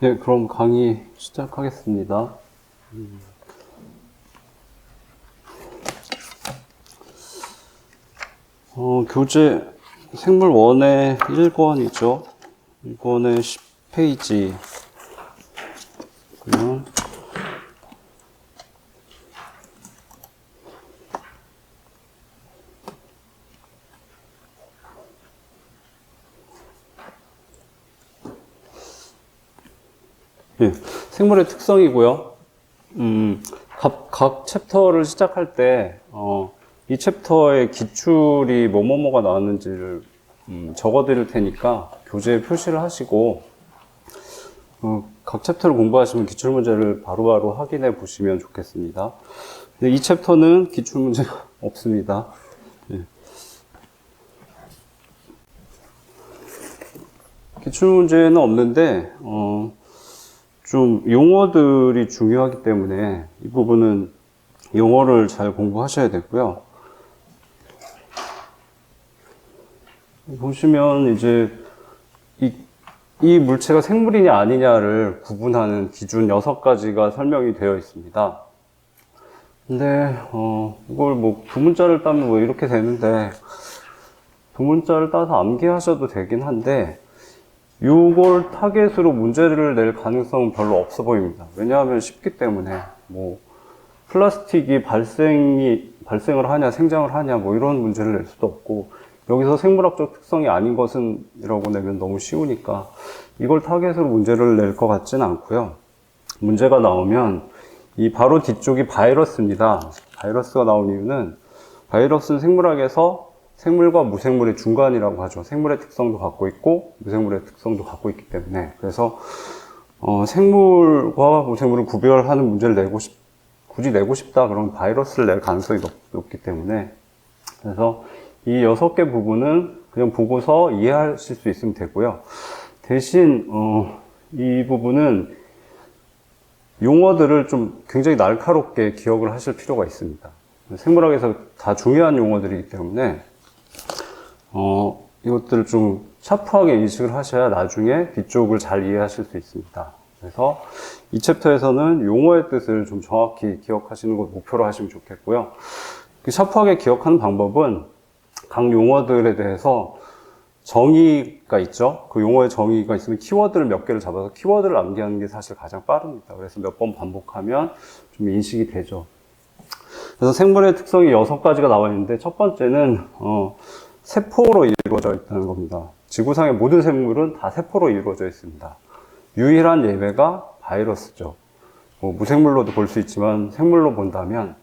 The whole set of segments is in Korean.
네, 그럼 강의 시작하겠습니다. 교재 생물 1의 1권이죠. 1권의 10페이지. 그러면 예, 생물의 특성이고요. 각 챕터를 시작할 때, 이 챕터의 기출이 뭐뭐뭐가 나왔는지를 적어 드릴 테니까 교재에 표시를 하시고, 각 챕터를 공부하시면 기출 문제를 바로바로 확인해 보시면 좋겠습니다. 근데 이 챕터는 기출 문제가 없습니다. 예. 기출 문제는 없는데, 좀 용어들이 중요하기 때문에 이 부분은 용어를 잘 공부하셔야 되고요. 보시면 이제 이 물체가 생물이냐 아니냐를 구분하는 기준 6가지가 설명이 되어 있습니다. 근데 이걸 뭐 두문자를 따면 뭐 이렇게 되는데 두문자를 따서 암기하셔도 되긴 한데 이걸 타겟으로 문제를 낼 가능성은 별로 없어 보입니다. 왜냐하면 쉽기 때문에 뭐 플라스틱이 발생을 하냐 생장을 하냐 뭐 이런 문제를 낼 수도 없고 여기서 생물학적 특성이 아닌 것은 이라고 내면 너무 쉬우니까 이걸 타겟으로 문제를 낼 것 같지는 않고요. 문제가 나오면 이 바로 뒤쪽이 바이러스입니다. 바이러스가 나온 이유는 바이러스는 생물학에서 생물과 무생물의 중간이라고 하죠. 생물의 특성도 갖고 있고 무생물의 특성도 갖고 있기 때문에 그래서 생물과 무생물을 구별하는 문제를 굳이 내고 싶다 그러면 바이러스를 낼 가능성이 높기 때문에 그래서 이 6개 부분은 그냥 보고서 이해하실 수 있으면 되고요. 대신 이 부분은 용어들을 좀 굉장히 날카롭게 기억을 하실 필요가 있습니다. 생물학에서 다 중요한 용어들이기 때문에 이것들을 좀 샤프하게 인식을 하셔야 나중에 뒤쪽을 잘 이해하실 수 있습니다. 그래서 이 챕터에서는 용어의 뜻을 좀 정확히 기억하시는 걸 목표로 하시면 좋겠고요. 샤프하게 기억하는 방법은 각 용어들에 대해서 정의가 있죠. 그 용어의 정의가 있으면 키워드를 몇 개를 잡아서 키워드를 암기하는 게 사실 가장 빠릅니다. 그래서 몇 번 반복하면 좀 인식이 되죠. 그래서 생물의 특성이 6가지가 나와 있는데 첫 번째는 세포로 이루어져 있다는 겁니다. 지구상의 모든 생물은 다 세포로 이루어져 있습니다. 유일한 예외가 바이러스죠. 무생물로도 볼 수 있지만 생물로 본다면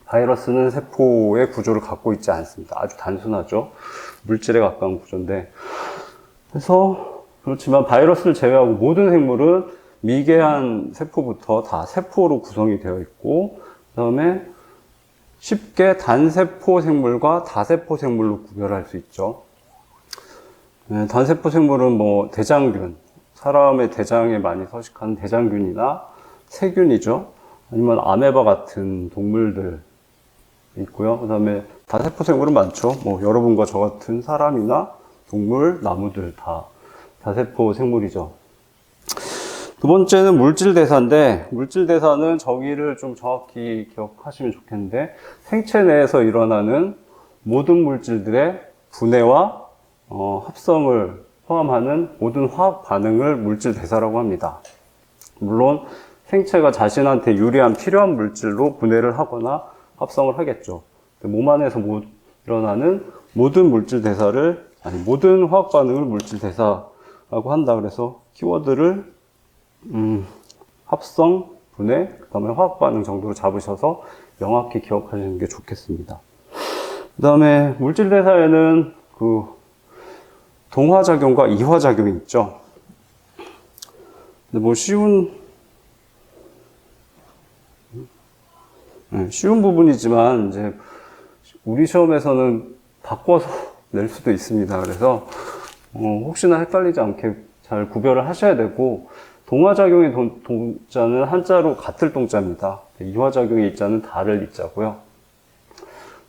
바이러스는 세포의 구조를 갖고 있지 않습니다. 아주 단순하죠. 물질에 가까운 구조인데 그래서 그렇지만 바이러스를 제외하고 모든 생물은 미개한 세포부터 다 세포로 구성이 되어 있고 그 다음에 쉽게 단세포 생물과 다세포 생물로 구별할 수 있죠. 단세포 생물은 뭐 대장균, 사람의 대장에 많이 서식하는 대장균이나 세균이죠. 아니면 아메바 같은 동물들 있고요. 그 다음에 다세포 생물은 많죠. 뭐 여러분과 저 같은 사람이나 동물, 나무들 다 다세포 생물이죠. 두 번째는 물질대사인데 물질대사는 정의를 좀 정확히 기억하시면 좋겠는데 생체 내에서 일어나는 모든 물질들의 분해와 합성을 포함하는 모든 화학 반응을 물질대사라고 합니다. 물론 생체가 자신한테 유리한 필요한 물질로 분해를 하거나 합성을 하겠죠. 몸 안에서 일어나는 모든 물질대사를 모든 화학 반응을 물질대사라고 한다. 그래서 키워드를 합성, 분해, 그 다음에 화학 반응 정도로 잡으셔서 명확히 기억하시는 게 좋겠습니다. 그 다음에 물질대사에는 동화작용과 이화작용이 있죠. 근데 뭐 쉬운 부분이지만 이제 우리 시험에서는 바꿔서 낼 수도 있습니다. 그래서 혹시나 헷갈리지 않게 잘 구별을 하셔야 되고 동화작용의 동자는 한자로 같을 동자입니다. 이화작용의 이자는 다를 이자고요.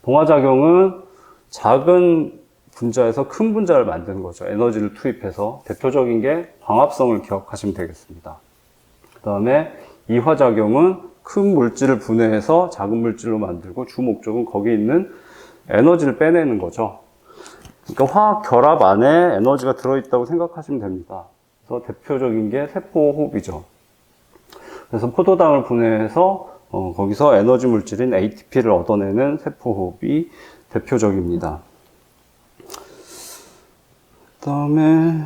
동화작용은 작은 분자에서 큰 분자를 만드는 거죠. 에너지를 투입해서 대표적인 게 광합성을 기억하시면 되겠습니다. 다음에 이화작용은 큰 물질을 분해해서 작은 물질로 만들고 주 목적은 거기에 있는 에너지를 빼내는 거죠. 그러니까 화학 결합 안에 에너지가 들어있다고 생각하시면 됩니다. 그래서 대표적인 게 세포호흡이죠. 그래서 포도당을 분해해서 거기서 에너지 물질인 ATP를 얻어내는 세포호흡이 대표적입니다. 그 다음에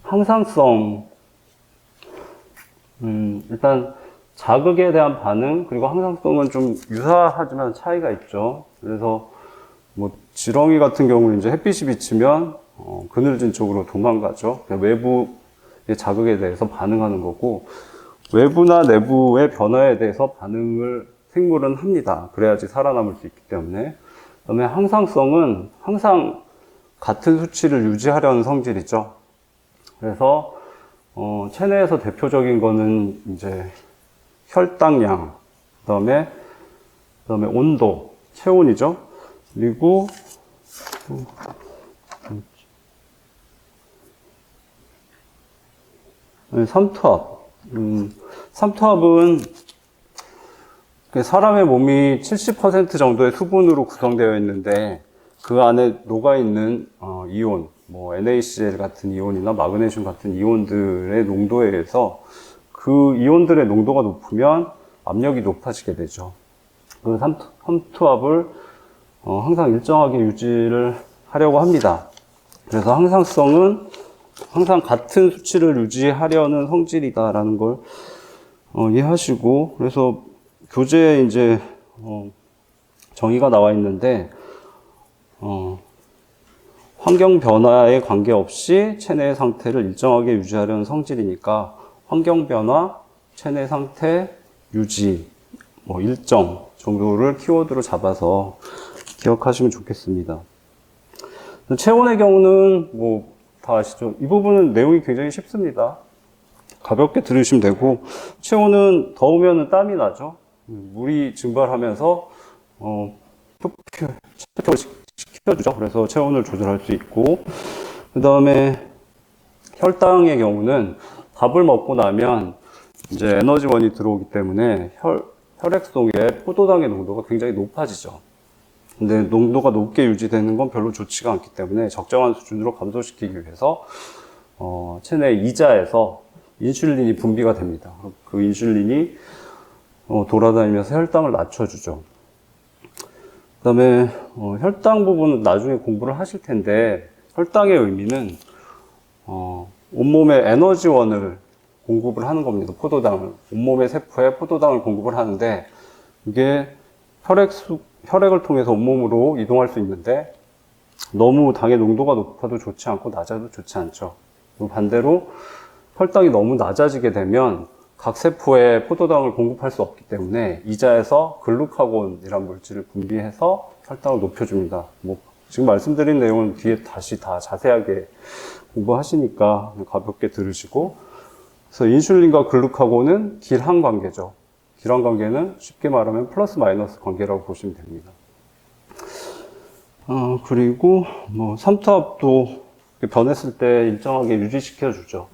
항상성. 일단 자극에 대한 반응 그리고 항상성은 좀 유사하지만 차이가 있죠. 그래서 뭐 지렁이 같은 경우는 이제 햇빛이 비치면 그늘진 쪽으로 도망가죠. 외부의 자극에 대해서 반응하는 거고, 외부나 내부의 변화에 대해서 반응을 생물은 합니다. 그래야지 살아남을 수 있기 때문에. 그다음에 항상성은 항상 같은 수치를 유지하려는 성질이죠. 그래서 체내에서 대표적인 거는 이제 혈당량, 그다음에 온도, 체온이죠. 그리고 삼투압. 삼투압은 사람의 몸이 70% 정도의 수분으로 구성되어 있는데 그 안에 녹아있는 이온, 뭐 NaCl 같은 이온이나 마그네슘 같은 이온들의 농도에 의해서 그 이온들의 농도가 높으면 압력이 높아지게 되죠. 그 삼투압을 항상 일정하게 유지를 하려고 합니다. 그래서 항상성은 항상 같은 수치를 유지하려는 성질이다라는 걸 이해하시고, 그래서 교재에 이제 정의가 나와 있는데 환경 변화에 관계없이 체내 상태를 일정하게 유지하려는 성질이니까 환경 변화, 체내 상태 유지, 뭐 일정 정도를 키워드로 잡아서 기억하시면 좋겠습니다. 체온의 경우는 뭐 다 아시죠? 이 부분은 내용이 굉장히 쉽습니다. 가볍게 들으시면 되고, 체온은 더우면 땀이 나죠. 물이 증발하면서 체온을 시켜주죠. 그래서 체온을 조절할 수 있고, 그 다음에 혈당의 경우는 밥을 먹고 나면 이제 에너지원이 들어오기 때문에 혈액 속에 포도당의 농도가 굉장히 높아지죠. 근데 농도가 높게 유지되는 건 별로 좋지가 않기 때문에 적정한 수준으로 감소시키기 위해서 체내 이자에서 인슐린이 분비가 됩니다. 그 인슐린이 돌아다니면서 혈당을 낮춰주죠. 그 다음에 혈당 부분은 나중에 공부를 하실 텐데, 혈당의 의미는 온몸에 에너지원을 공급을 하는 겁니다. 포도당을. 온몸의 세포에 포도당을 공급을 하는데, 이게 혈액을 통해서 온몸으로 이동할 수 있는데, 너무 당의 농도가 높아도 좋지 않고 낮아도 좋지 않죠. 반대로 혈당이 너무 낮아지게 되면 각 세포에 포도당을 공급할 수 없기 때문에 이자에서 글루카곤이라는 물질을 분비해서 혈당을 높여줍니다. 뭐 지금 말씀드린 내용은 뒤에 다시 다 자세하게 공부하시니까 가볍게 들으시고, 그래서 인슐린과 글루카곤은 길한 관계죠. 길한 관계는 쉽게 말하면 플러스 마이너스 관계라고 보시면 됩니다. 그리고 뭐 삼투압도 변했을 때 일정하게 유지시켜 주죠.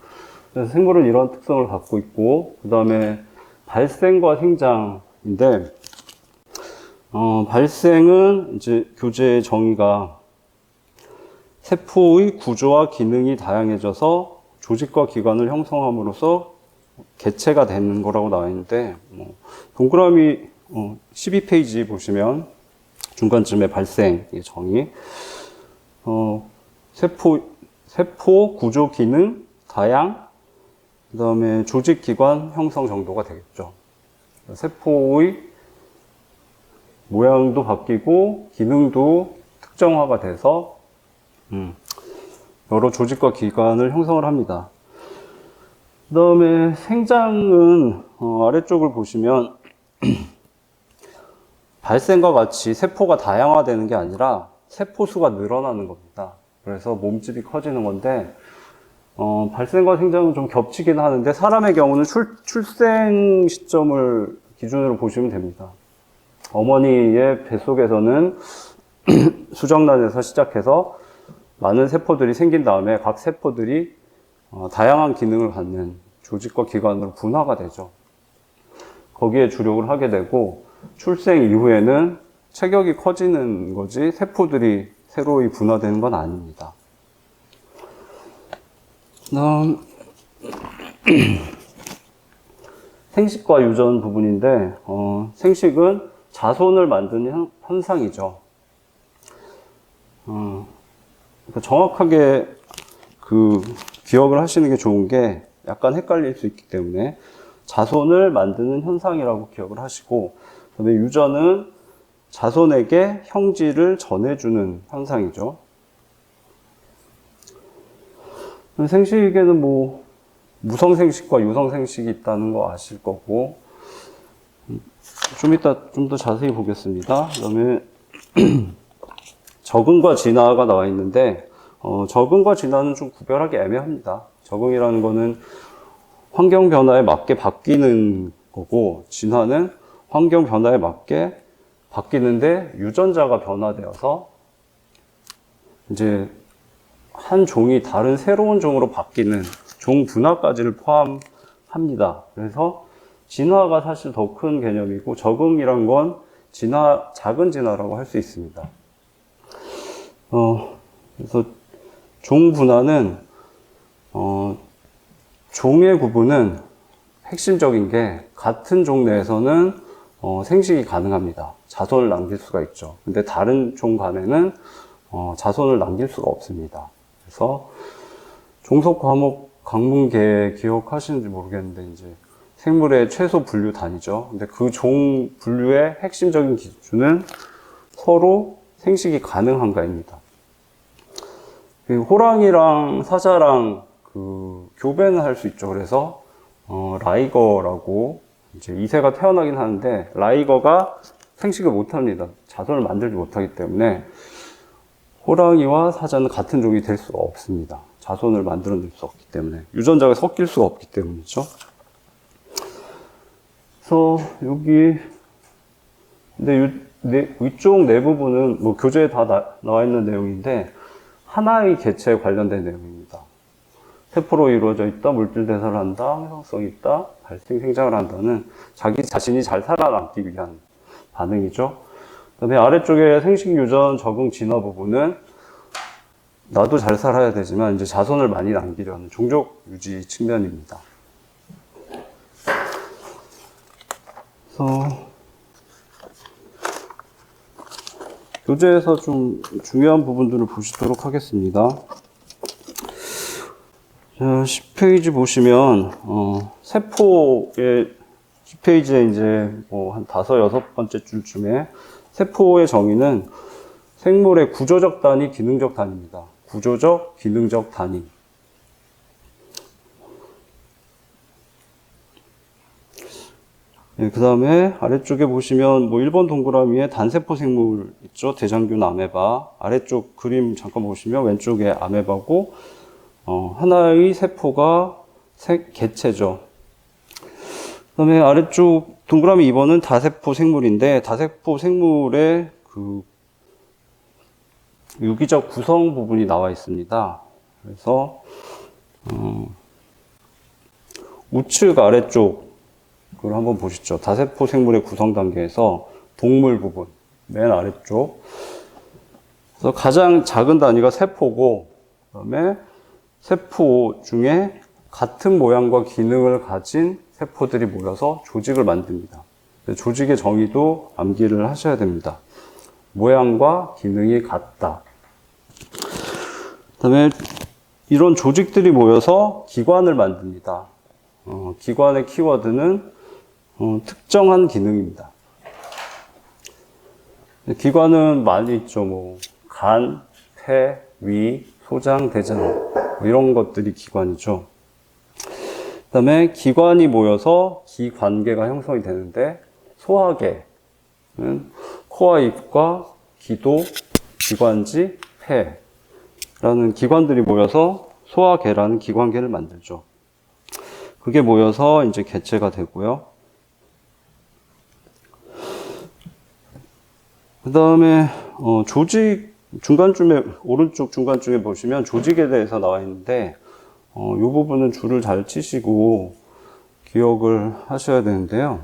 그래서 생물은 이런 특성을 갖고 있고, 그 다음에 발생과 생장인데, 발생은 이제 교재의 정의가 세포의 구조와 기능이 다양해져서 조직과 기관을 형성함으로써 개체가 되는 거라고 나와 있는데, 동그라미 12페이지 보시면 중간쯤에 발생의 정의, 세포 구조 기능 다양, 그 다음에 조직 기관 형성 정도가 되겠죠. 세포의 모양도 바뀌고 기능도 특정화가 돼서 여러 조직과 기관을 형성을 합니다. 그 다음에 생장은 아래쪽을 보시면 발생과 같이 세포가 다양화되는 게 아니라 세포 수가 늘어나는 겁니다. 그래서 몸집이 커지는 건데, 발생과 생장은 좀 겹치긴 하는데, 사람의 경우는 출생 시점을 기준으로 보시면 됩니다. 어머니의 뱃속에서는 수정란에서 시작해서 많은 세포들이 생긴 다음에 각 세포들이 다양한 기능을 갖는 조직과 기관으로 분화가 되죠. 거기에 주력을 하게 되고 출생 이후에는 체격이 커지는 거지 세포들이 새로이 분화되는 건 아닙니다. 생식과 유전 부분인데 생식은 자손을 만드는 현상이죠. 그러니까 정확하게 기억을 하시는 게 좋은 게 약간 헷갈릴 수 있기 때문에 자손을 만드는 현상이라고 기억을 하시고, 그다음에 유전은 자손에게 형질을 전해주는 현상이죠. 생식에는 무성생식과 유성생식이 있다는 거 아실 거고, 좀 이따 좀 더 자세히 보겠습니다. 그다음에 적응과 진화가 나와 있는데, 적응과 진화는 좀 구별하기 애매합니다. 적응이라는 거는 환경 변화에 맞게 바뀌는 거고, 진화는 환경 변화에 맞게 바뀌는데 유전자가 변화되어서 이제 한 종이 다른 새로운 종으로 바뀌는 종 분화까지를 포함합니다. 그래서 진화가 사실 더 큰 개념이고, 적응이란 건 작은 진화라고 할 수 있습니다. 그래서 종 분화는 종의 구분은 핵심적인 게 같은 종 내에서는 생식이 가능합니다. 자손을 남길 수가 있죠. 근데 다른 종 간에는 자손을 남길 수가 없습니다. 그래서 종속 과목 강문계 기억하시는지 모르겠는데 이제 생물의 최소 분류 단위죠. 근데 그 종 분류의 핵심적인 기준은 서로 생식이 가능한가입니다. 호랑이랑 사자랑 교배는 할 수 있죠. 그래서 라이거라고 이제 2세가 태어나긴 하는데 라이거가 생식을 못합니다. 자손을 만들지 못하기 때문에 호랑이와 사자는 같은 종이 될 수가 없습니다. 자손을 만들어낼 수 없기 때문에, 유전자가 섞일 수가 없기 때문이죠. 그래서 여기 근데 위쪽 네 부분은 교재에 다 나와 있는 내용인데 하나의 개체에 관련된 내용입니다. 세포로 이루어져 있다, 물질 대사를 한다, 회성성이 있다, 발생, 생장을 한다는 자기 자신이 잘 살아남기 위한 반응이죠. 그 다음에 아래쪽에 생식, 유전, 적응, 진화 부분은 나도 잘 살아야 되지만 이제 자손을 많이 남기려는 종족 유지 측면입니다. 그래서 교재에서 좀 중요한 부분들을 보시도록 하겠습니다. 10페이지 보시면, 세포의 10페이지에 이제 한 5, 6번째 줄쯤에 세포의 정의는 생물의 구조적 단위, 기능적 단위입니다. 구조적, 기능적 단위. 그 다음에 아래쪽에 보시면 1번 동그라미에 단세포 생물 있죠. 대장균, 아메바. 아래쪽 그림 잠깐 보시면 왼쪽에 아메바고, 하나의 세포가 개체죠. 그 다음에 아래쪽 동그라미 2번은 다세포 생물인데, 다세포 생물의 유기적 구성 부분이 나와 있습니다. 그래서, 우측 아래쪽, 그걸 한번 보시죠. 다세포 생물의 구성 단계에서 동물 부분, 맨 아래쪽. 그래서 가장 작은 단위가 세포고, 그 다음에 세포 중에 같은 모양과 기능을 가진 세포들이 모여서 조직을 만듭니다. 조직의 정의도 암기를 하셔야 됩니다. 모양과 기능이 같다. 그 다음에 이런 조직들이 모여서 기관을 만듭니다. 기관의 키워드는 특정한 기능입니다. 기관은 많이 있죠. 간, 폐, 위, 소장, 대장 이런 것들이 기관이죠. 그 다음에 기관이 모여서 기관계가 형성이 되는데, 소화계는 코와 입과 기도, 기관지, 폐라는 기관들이 모여서 소화계라는 기관계를 만들죠. 그게 모여서 이제 개체가 되고요. 그 다음에 조직 중간쯤에, 오른쪽 중간쯤에 보시면 조직에 대해서 나와 있는데, 이 부분은 줄을 잘 치시고 기억을 하셔야 되는데요.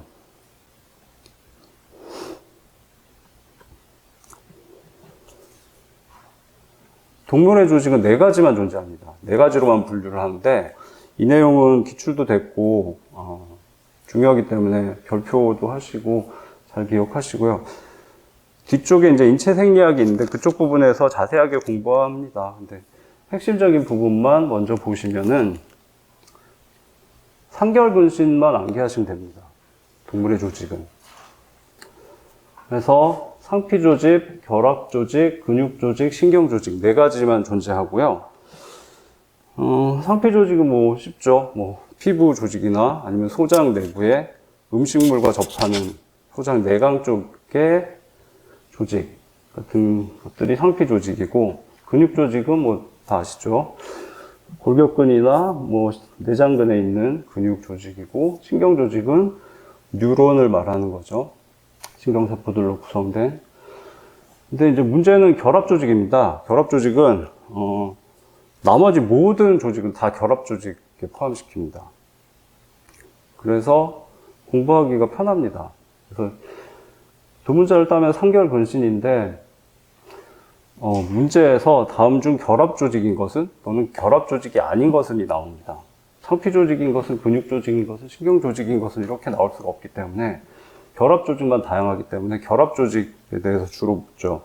동물의 조직은 4가지만 존재합니다. 4가지로만 분류를 하는데 이 내용은 기출도 됐고 중요하기 때문에 별표도 하시고 잘 기억하시고요. 뒤쪽에 이제 인체 생리학이 있는데 그쪽 부분에서 자세하게 공부합니다. 근데 핵심적인 부분만 먼저 보시면은 상결근신만 암기하시면 됩니다. 동물의 조직은. 그래서 상피조직, 결합조직, 근육조직, 신경조직 4가지만 존재하고요. 상피조직은 뭐 쉽죠. 뭐 피부 조직이나 아니면 소장 내부에 음식물과 접하는 소장 내강 쪽의 조직 같은 것들이 상피조직이고, 근육조직은 뭐 다 아시죠. 골격근이나 뭐 내장근에 있는 근육 조직이고, 신경조직은 뉴런을 말하는 거죠. 신경세포들로 구성된. 근데 이제 문제는 결합조직입니다. 결합조직은 나머지 모든 조직은 다 결합조직에 포함시킵니다. 그래서 공부하기가 편합니다. 그래서 두 문자를 따면 상결근신인데 문제에서 다음 중 결합조직인 것은 또는 결합조직이 아닌 것은이 나옵니다. 상피조직인 것은, 근육조직인 것은, 신경조직인 것은 이렇게 나올 수가 없기 때문에 결합조직만 다양하기 때문에 결합조직에 대해서 주로 묻죠.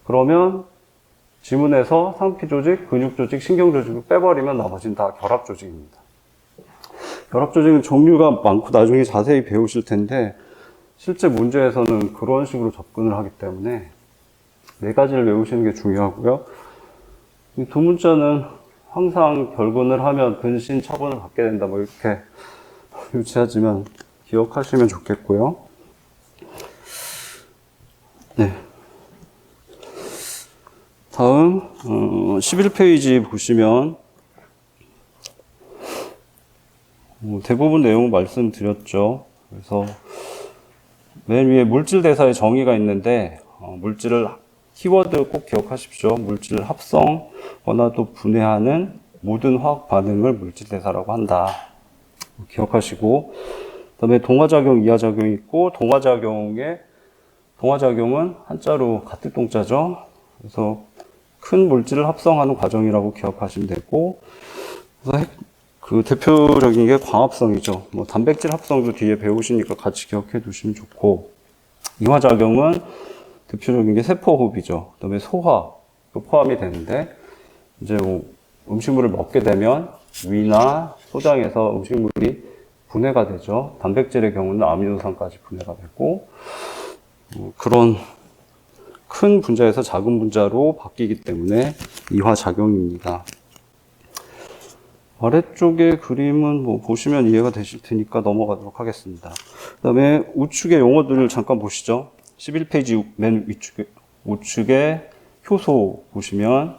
그러면 지문에서 상피조직, 근육조직, 신경조직을 빼버리면 나머지는 다 결합조직입니다. 결합조직은 종류가 많고 나중에 자세히 배우실 텐데 실제 문제에서는 그런 식으로 접근을 하기 때문에 4가지를 외우시는 게 중요하고요. 이 두 문자는 항상 결근을 하면 근신 처분을 받게 된다, 뭐 이렇게 유치하지만 기억하시면 좋겠고요. 네. 다음 11페이지 보시면 대부분 내용을 말씀드렸죠. 그래서 맨 위에 물질 대사의 정의가 있는데 물질을 키워드 꼭 기억하십시오. 물질 합성, 원화도 분해하는 모든 화학 반응을 물질 대사라고 한다. 기억하시고, 그다음에 동화작용, 이하작용이 있고, 동화작용은 한자로 가택동자죠. 그래서 큰 물질을 합성하는 과정이라고 기억하시면 되고, 그래서 그 대표적인 게 광합성이죠. 뭐 단백질 합성도 뒤에 배우시니까 같이 기억해 두시면 좋고, 이화작용은 대표적인 게 세포호흡이죠. 그 다음에 소화도 포함이 되는데, 이제 뭐 음식물을 먹게 되면 위나 소장에서 음식물이 분해가 되죠. 단백질의 경우는 아미노산까지 분해가 되고, 그런 큰 분자에서 작은 분자로 바뀌기 때문에 이화작용입니다. 아래쪽의 그림은 뭐 보시면 이해가 되실 테니까 넘어가도록 하겠습니다. 그 다음에 우측의 용어들을 잠깐 보시죠. 11페이지 맨 우측에 효소 보시면,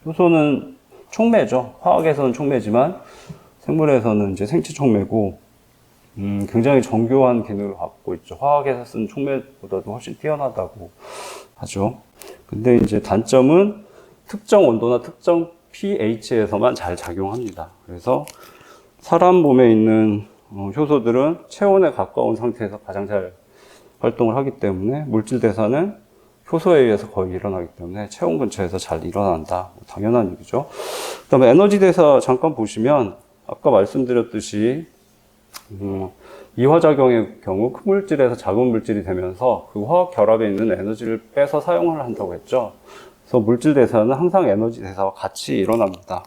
효소는 촉매죠. 화학에서는 촉매지만 생물에서는 이제 생체 촉매고, 굉장히 정교한 기능을 갖고 있죠. 화학에서 쓴 촉매보다도 훨씬 뛰어나다고 하죠. 근데 이제 단점은 특정 온도나 특정 pH에서만 잘 작용합니다. 그래서 사람 몸에 있는 효소들은 체온에 가까운 상태에서 가장 잘 활동을 하기 때문에 물질 대사는 효소에 의해서 거의 일어나기 때문에 체온 근처에서 잘 일어난다. 당연한 얘기죠. 그 다음에 에너지 대사 잠깐 보시면 아까 말씀드렸듯이 이화작용의 경우 큰 물질에서 작은 물질이 되면서 그 화학 결합에 있는 에너지를 빼서 사용을 한다고 했죠. 그래서 물질 대사는 항상 에너지 대사와 같이 일어납니다.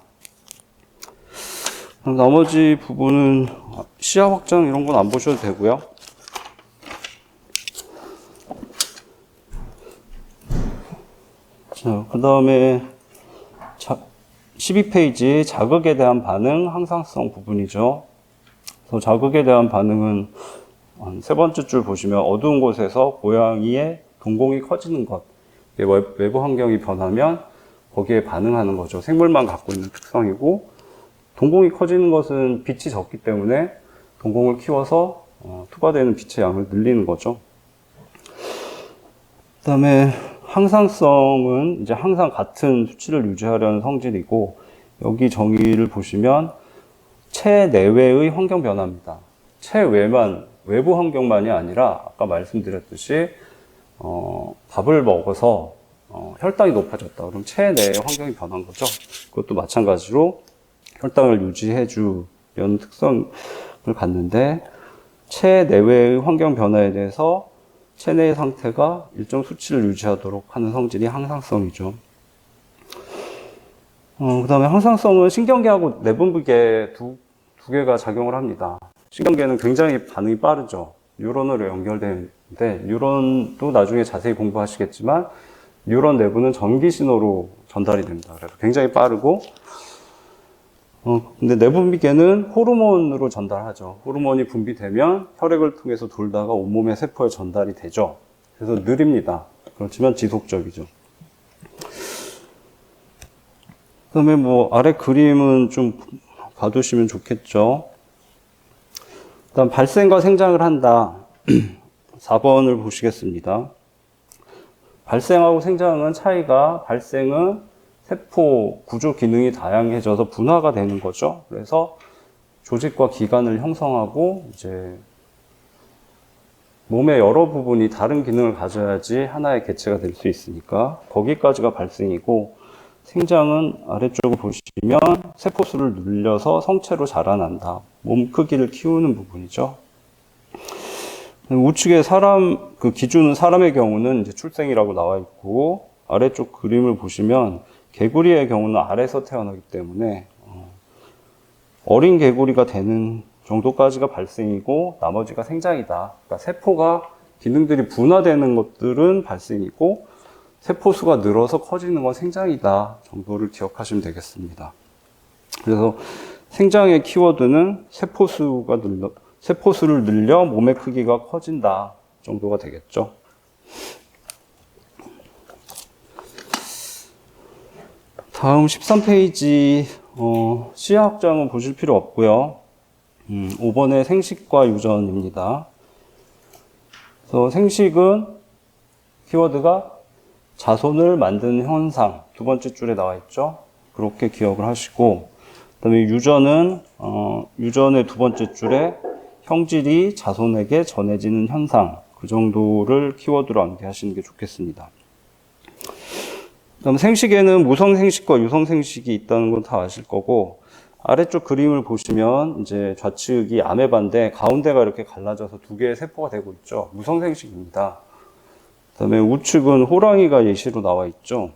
나머지 부분은 시야 확장 이런 건 안 보셔도 되고요. 자, 그 다음에 12페이지 자극에 대한 반응 항상성 부분이죠. 그래서 자극에 대한 반응은 세 번째 줄 보시면 어두운 곳에서 고양이의 동공이 커지는 것, 외부 환경이 변하면 거기에 반응하는 거죠. 생물만 갖고 있는 특성이고, 동공이 커지는 것은 빛이 적기 때문에 동공을 키워서 투과되는 빛의 양을 늘리는 거죠. 그 다음에 항상성은 이제 항상 같은 수치를 유지하려는 성질이고, 여기 정의를 보시면 체내외의 환경 변화입니다. 체외만, 외부 환경만이 아니라 아까 말씀드렸듯이 밥을 먹어서 혈당이 높아졌다. 그럼 체내의 환경이 변한 거죠. 그것도 마찬가지로 혈당을 유지해 주려는 특성을 갖는데, 체내외의 환경 변화에 대해서 체내의 상태가 일정 수치를 유지하도록 하는 성질이 항상성이죠. 그 다음에 항상성은 신경계하고 내분비계 두 개가 작용을 합니다. 신경계는 굉장히 반응이 빠르죠. 뉴런으로 연결되는데, 뉴런도 나중에 자세히 공부하시겠지만, 뉴런 내부는 전기 신호로 전달이 됩니다. 그래서 굉장히 빠르고, 근데 내분비계는 호르몬으로 전달하죠. 호르몬이 분비되면 혈액을 통해서 돌다가 온몸의 세포에 전달이 되죠. 그래서 느립니다. 그렇지만 지속적이죠. 그 다음에 아래 그림은 좀 봐두시면 좋겠죠. 일단 발생과 생장을 한다. 4번을 보시겠습니다. 발생하고 생장은 차이가, 발생은 세포 구조 기능이 다양해져서 분화가 되는 거죠. 그래서 조직과 기관을 형성하고 이제 몸의 여러 부분이 다른 기능을 가져야지 하나의 개체가 될 수 있으니까 거기까지가 발생이고, 생장은 아래쪽을 보시면 세포수를 늘려서 성체로 자라난다. 몸 크기를 키우는 부분이죠. 우측에 그 기준은 사람의 경우는 이제 출생이라고 나와 있고, 아래쪽 그림을 보시면 개구리의 경우는 알에서 태어나기 때문에 어린 개구리가 되는 정도까지가 발생이고 나머지가 생장이다. 그러니까 세포가 기능들이 분화되는 것들은 발생이고 세포수가 늘어서 커지는 건 생장이다 정도를 기억하시면 되겠습니다. 그래서 생장의 키워드는 세포수를 늘려 몸의 크기가 커진다 정도가 되겠죠. 다음 13페이지 시야 확장은 보실 필요 없고요. 5번의 생식과 유전입니다. 그래서 생식은 키워드가 자손을 만드는 현상, 두 번째 줄에 나와 있죠. 그렇게 기억을 하시고, 그다음에 유전은 유전의 두 번째 줄에 형질이 자손에게 전해지는 현상, 그 정도를 키워드로 암기하시는 게 좋겠습니다. 그다음 생식에는 무성 생식과 유성 생식이 있다는 건 다 아실 거고, 아래쪽 그림을 보시면 이제 좌측이 아메바인데 가운데가 이렇게 갈라져서 두 개의 세포가 되고 있죠. 무성 생식입니다. 그다음에 우측은 호랑이가 예시로 나와 있죠.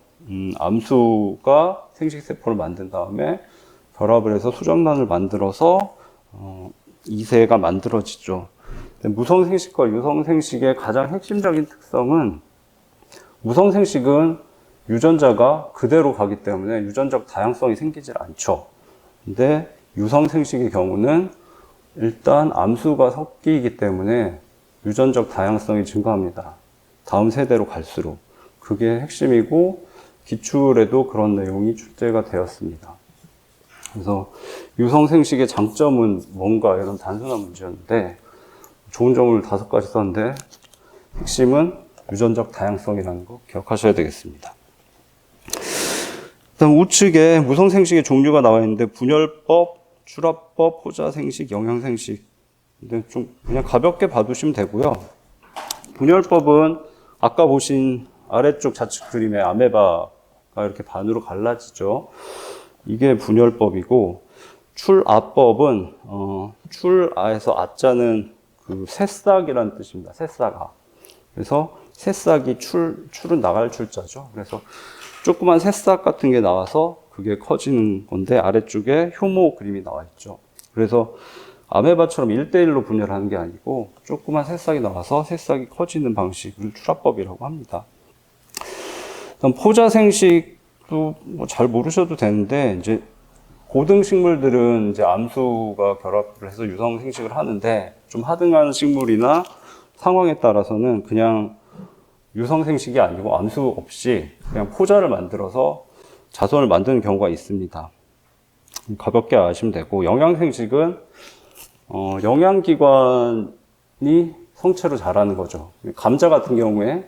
암수가 생식 세포를 만든 다음에 결합을 해서 수정란을 만들어서 이세가 만들어지죠. 무성 생식과 유성 생식의 가장 핵심적인 특성은, 무성 생식은 유전자가 그대로 가기 때문에 유전적 다양성이 생기질 않죠. 근데 유성 생식의 경우는 일단 암수가 섞이기 때문에 유전적 다양성이 증가합니다. 다음 세대로 갈수록. 그게 핵심이고 기출에도 그런 내용이 출제가 되었습니다. 그래서 유성 생식의 장점은 뭔가, 이런 단순한 문제였는데 좋은 점을 5가지 썼는데 핵심은 유전적 다양성이라는 거 기억하셔야 되겠습니다. 그다음 우측에 무성생식의 종류가 나와 있는데 분열법, 출합법, 호자생식, 영양생식. 근데 좀 그냥 가볍게 봐두시면 되고요. 분열법은 아까 보신 아래쪽 좌측 그림의 아메바가 이렇게 반으로 갈라지죠. 이게 분열법이고, 출아법은 출아에서 아자는 그 새싹이라는 뜻입니다. 새싹아. 그래서 새싹이 출은 나갈 출자죠. 그래서 조그만 새싹 같은 게 나와서 그게 커지는 건데, 아래쪽에 효모 그림이 나와 있죠. 그래서 아메바처럼 1대1로 분열하는 게 아니고 조그만 새싹이 나와서 새싹이 커지는 방식을 출합법이라고 합니다. 그다음 포자생식도 잘 모르셔도 되는데, 이제 고등 식물들은 이제 암수가 결합을 해서 유성 생식을 하는데, 좀 하등한 식물이나 상황에 따라서는 그냥 유성 생식이 아니고 암수 없이 그냥 포자를 만들어서 자손을 만드는 경우가 있습니다. 가볍게 아시면 되고, 영양생식은 영양기관이 성체로 자라는 거죠. 감자 같은 경우에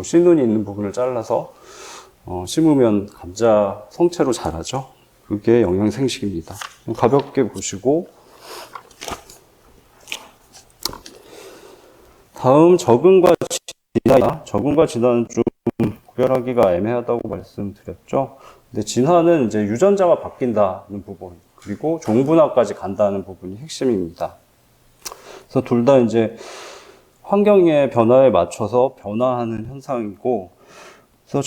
씨눈이 있는 부분을 잘라서 심으면 감자 성체로 자라죠. 그게 영양생식입니다. 가볍게 보시고, 다음 적응과 진화. 적응과 진화는 좀 구별하기가 애매하다고 말씀드렸죠. 근데 진화는 이제 유전자가 바뀐다는 부분, 그리고 종분화까지 간다는 부분이 핵심입니다. 그래서 둘 다 이제 환경의 변화에 맞춰서 변화하는 현상이고, 그래서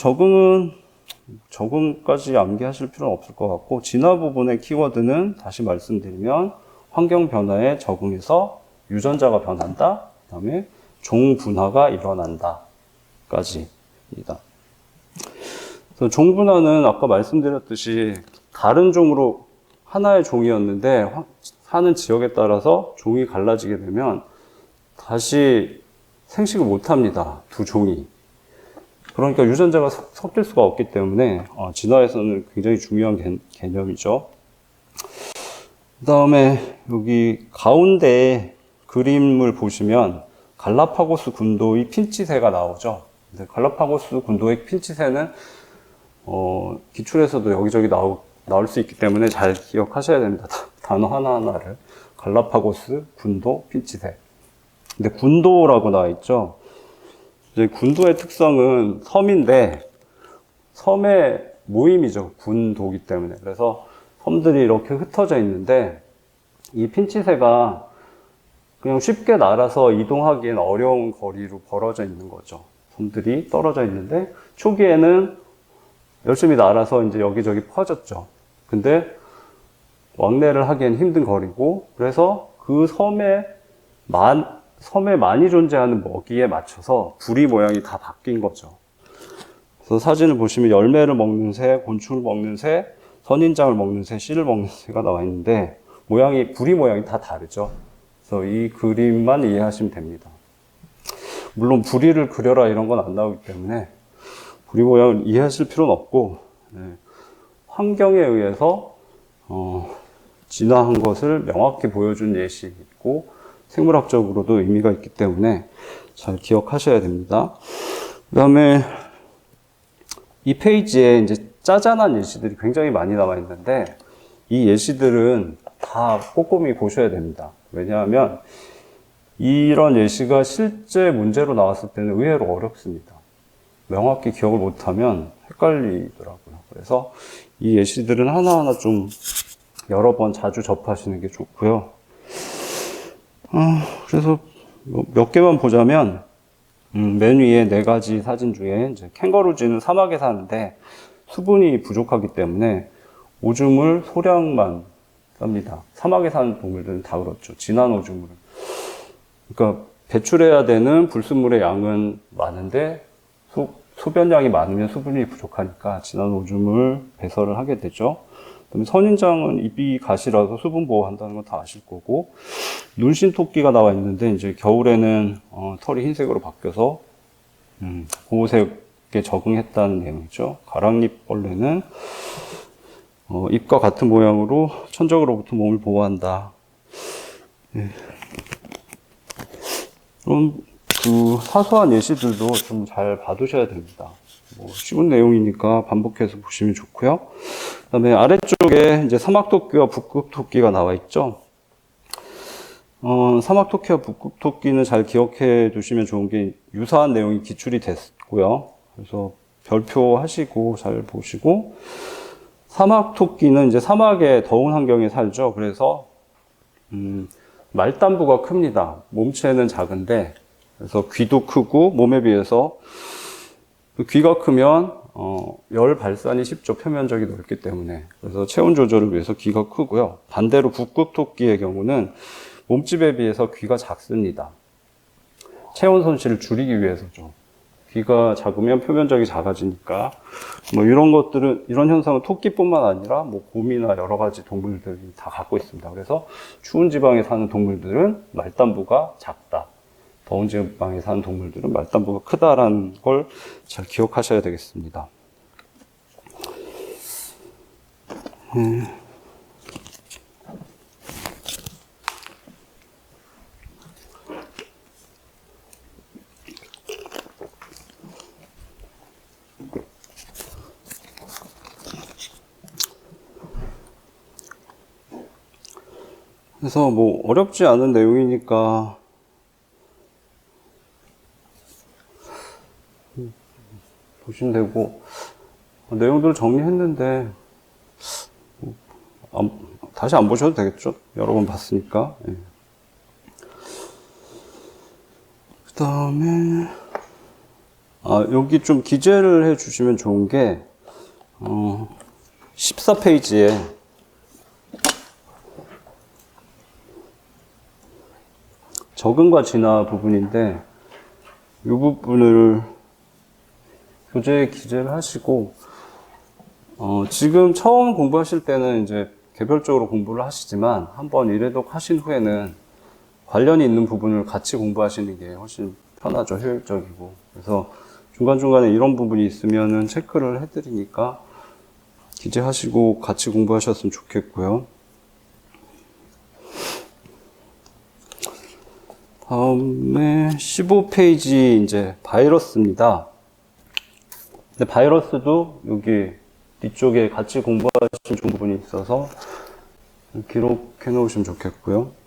적응까지 암기하실 필요는 없을 것 같고, 진화 부분의 키워드는 다시 말씀드리면 환경 변화에 적응해서 유전자가 변한다, 그 다음에 종분화가 일어난다 까지입니다. 그래서 종분화는 아까 말씀드렸듯이 다른 종으로 하나의 종이었는데 사는 지역에 따라서 종이 갈라지게 되면 다시 생식을 못합니다. 두 종이. 그러니까 유전자가 섞일 수가 없기 때문에 진화에서는 굉장히 중요한 개념이죠. 그 다음에 여기 가운데 그림을 보시면 갈라파고스 군도의 핀치새가 나오죠. 근데 갈라파고스 군도의 핀치새는 기출에서도 여기저기 나올 수 있기 때문에 잘 기억하셔야 됩니다. 단어 하나하나를. 갈라파고스, 군도, 핀치새. 근데 군도라고 나와 있죠. 이제 군도의 특성은 섬인데 섬의 모임이죠. 군도기 때문에. 그래서 섬들이 이렇게 흩어져 있는데 이 핀치새가 그냥 쉽게 날아서 이동하기엔 어려운 거리로 벌어져 있는 거죠. 섬들이 떨어져 있는데 초기에는 열심히 날아서 이제 여기저기 퍼졌죠. 근데 왕래를 하기엔 힘든 거리고, 그래서 그 섬에 많이 존재하는 먹이에 맞춰서 부리 모양이 다 바뀐 거죠. 그래서 사진을 보시면 열매를 먹는 새, 곤충을 먹는 새, 선인장을 먹는 새, 씨를 먹는 새가 나와 있는데 부리 모양이 다 다르죠. 그래서 이 그림만 이해하시면 됩니다. 물론 부리를 그려라 이런 건 안 나오기 때문에 부리 모양을 이해하실 필요는 없고, 환경에 의해서 진화한 것을 명확히 보여준 예시 있고 생물학적으로도 의미가 있기 때문에 잘 기억하셔야 됩니다. 그 다음에 이 페이지에 이제 짜잔한 예시들이 굉장히 많이 나와 있는데 이 예시들은 다 꼼꼼히 보셔야 됩니다. 왜냐하면 이런 예시가 실제 문제로 나왔을 때는 의외로 어렵습니다. 명확히 기억을 못하면 헷갈리더라고요. 그래서 이 예시들은 하나하나 좀 여러 번 자주 접하시는 게 좋고요. 그래서 몇 개만 보자면 맨 위에 4가지 사진 중에 이제 캥거루쥐는 사막에 사는데 수분이 부족하기 때문에 오줌을 소량만 쌉니다. 사막에 사는 동물들은 다 그렇죠. 진한 오줌을. 그러니까 배출해야 되는 불순물의 양은 많은데 소변량이 많으면 수분이 부족하니까 진한 오줌을 배설을 하게 되죠. 그다음에 선인장은 입이 가시라서 수분 보호한다는 건 다 아실 거고, 눈신토끼가 나와 있는데 이제 겨울에는 털이 흰색으로 바뀌어서 보호색에 적응했다는 내용이죠. 가랑잎벌레는 잎과 같은 모양으로 천적으로부터 몸을 보호한다. 그럼 그 사소한 예시들도 좀 잘 봐두셔야 됩니다. 쉬운 내용이니까 반복해서 보시면 좋고요. 그 다음에 아래쪽에 이제 사막토끼와 북극토끼가 나와 있죠. 사막토끼와 북극토끼는 잘 기억해 두시면 좋은 게 유사한 내용이 기출이 됐고요. 그래서 별표 하시고 잘 보시고, 사막토끼는 이제 사막의 더운 환경에 살죠. 그래서 말단부가 큽니다. 몸체는 작은데, 그래서 귀도 크고 몸에 비해서 귀가 크면 열 발산이 쉽죠. 표면적이 넓기 때문에. 그래서 체온 조절을 위해서 귀가 크고요. 반대로 북극토끼의 경우는 몸집에 비해서 귀가 작습니다. 체온 손실을 줄이기 위해서죠. 귀가 작으면 표면적이 작아지니까 이런 현상은 토끼뿐만 아니라 곰이나 여러 가지 동물들이 다 갖고 있습니다. 그래서 추운 지방에 사는 동물들은 말단부가 작다. 더운 지방에 사는 동물들은 말단부가 크다라는 걸 잘 기억하셔야 되겠습니다. 그래서 뭐 어렵지 않은 내용이니까 보시면 되고, 내용들을 정리했는데 다시 안 보셔도 되겠죠? 여러 번 봤으니까. 예. 그 다음에 여기 좀 기재를 해 주시면 좋은 게 14페이지에 적응과 진화 부분인데, 이 부분을 교재에 기재를 하시고, 지금 처음 공부하실 때는 이제 개별적으로 공부를 하시지만, 한번 1회독 하신 후에는 관련이 있는 부분을 같이 공부하시는 게 훨씬 편하죠. 효율적이고. 그래서 중간중간에 이런 부분이 있으면은 체크를 해드리니까 기재하시고 같이 공부하셨으면 좋겠고요. 다음에 15페이지 이제 바이러스입니다. 근데 바이러스도 여기 뒤쪽에 같이 공부하신 좋은 부분이 있어서 기록해 놓으시면 좋겠고요.